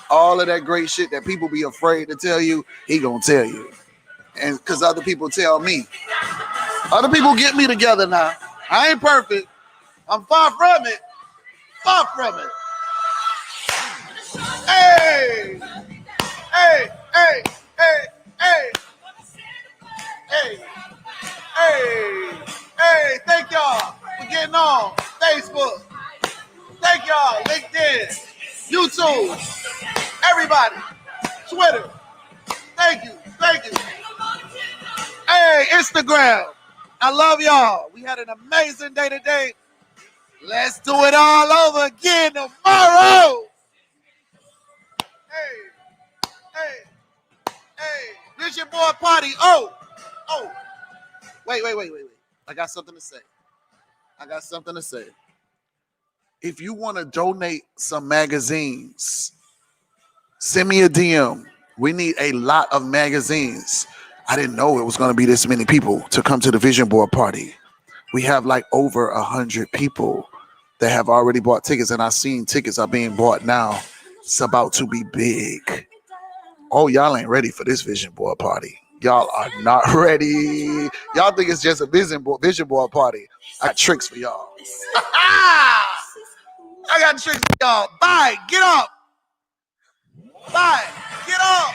All of that great shit that people be afraid to tell you, he gonna tell you. And because other people tell me. Other people get me together now. I ain't perfect. I'm far from it. Far from it. Hey! Hey! Hey! Hey! Hey! Hey! Hey! Hey! Thank y'all for getting on Facebook. Thank y'all. LinkedIn, YouTube, everybody, Twitter. Thank you. Thank you. Hey, Instagram. I love y'all. We had an amazing day today. Let's do it all over again tomorrow. Hey. Vision Board Party. Oh. Wait. I got something to say. If you want to donate some magazines, send me a DM. We need a lot of magazines. I didn't know it was going to be this many people to come to the Vision Board Party. We have like over 100 people that have already bought tickets, and I've seen tickets are being bought now. It's about to be big. Oh, y'all ain't ready for this Vision Board Party. Y'all are not ready. Y'all think it's just a Vision Board Party. I got tricks for y'all. I got tricks for y'all. Bye. Get up. Bye. Get up.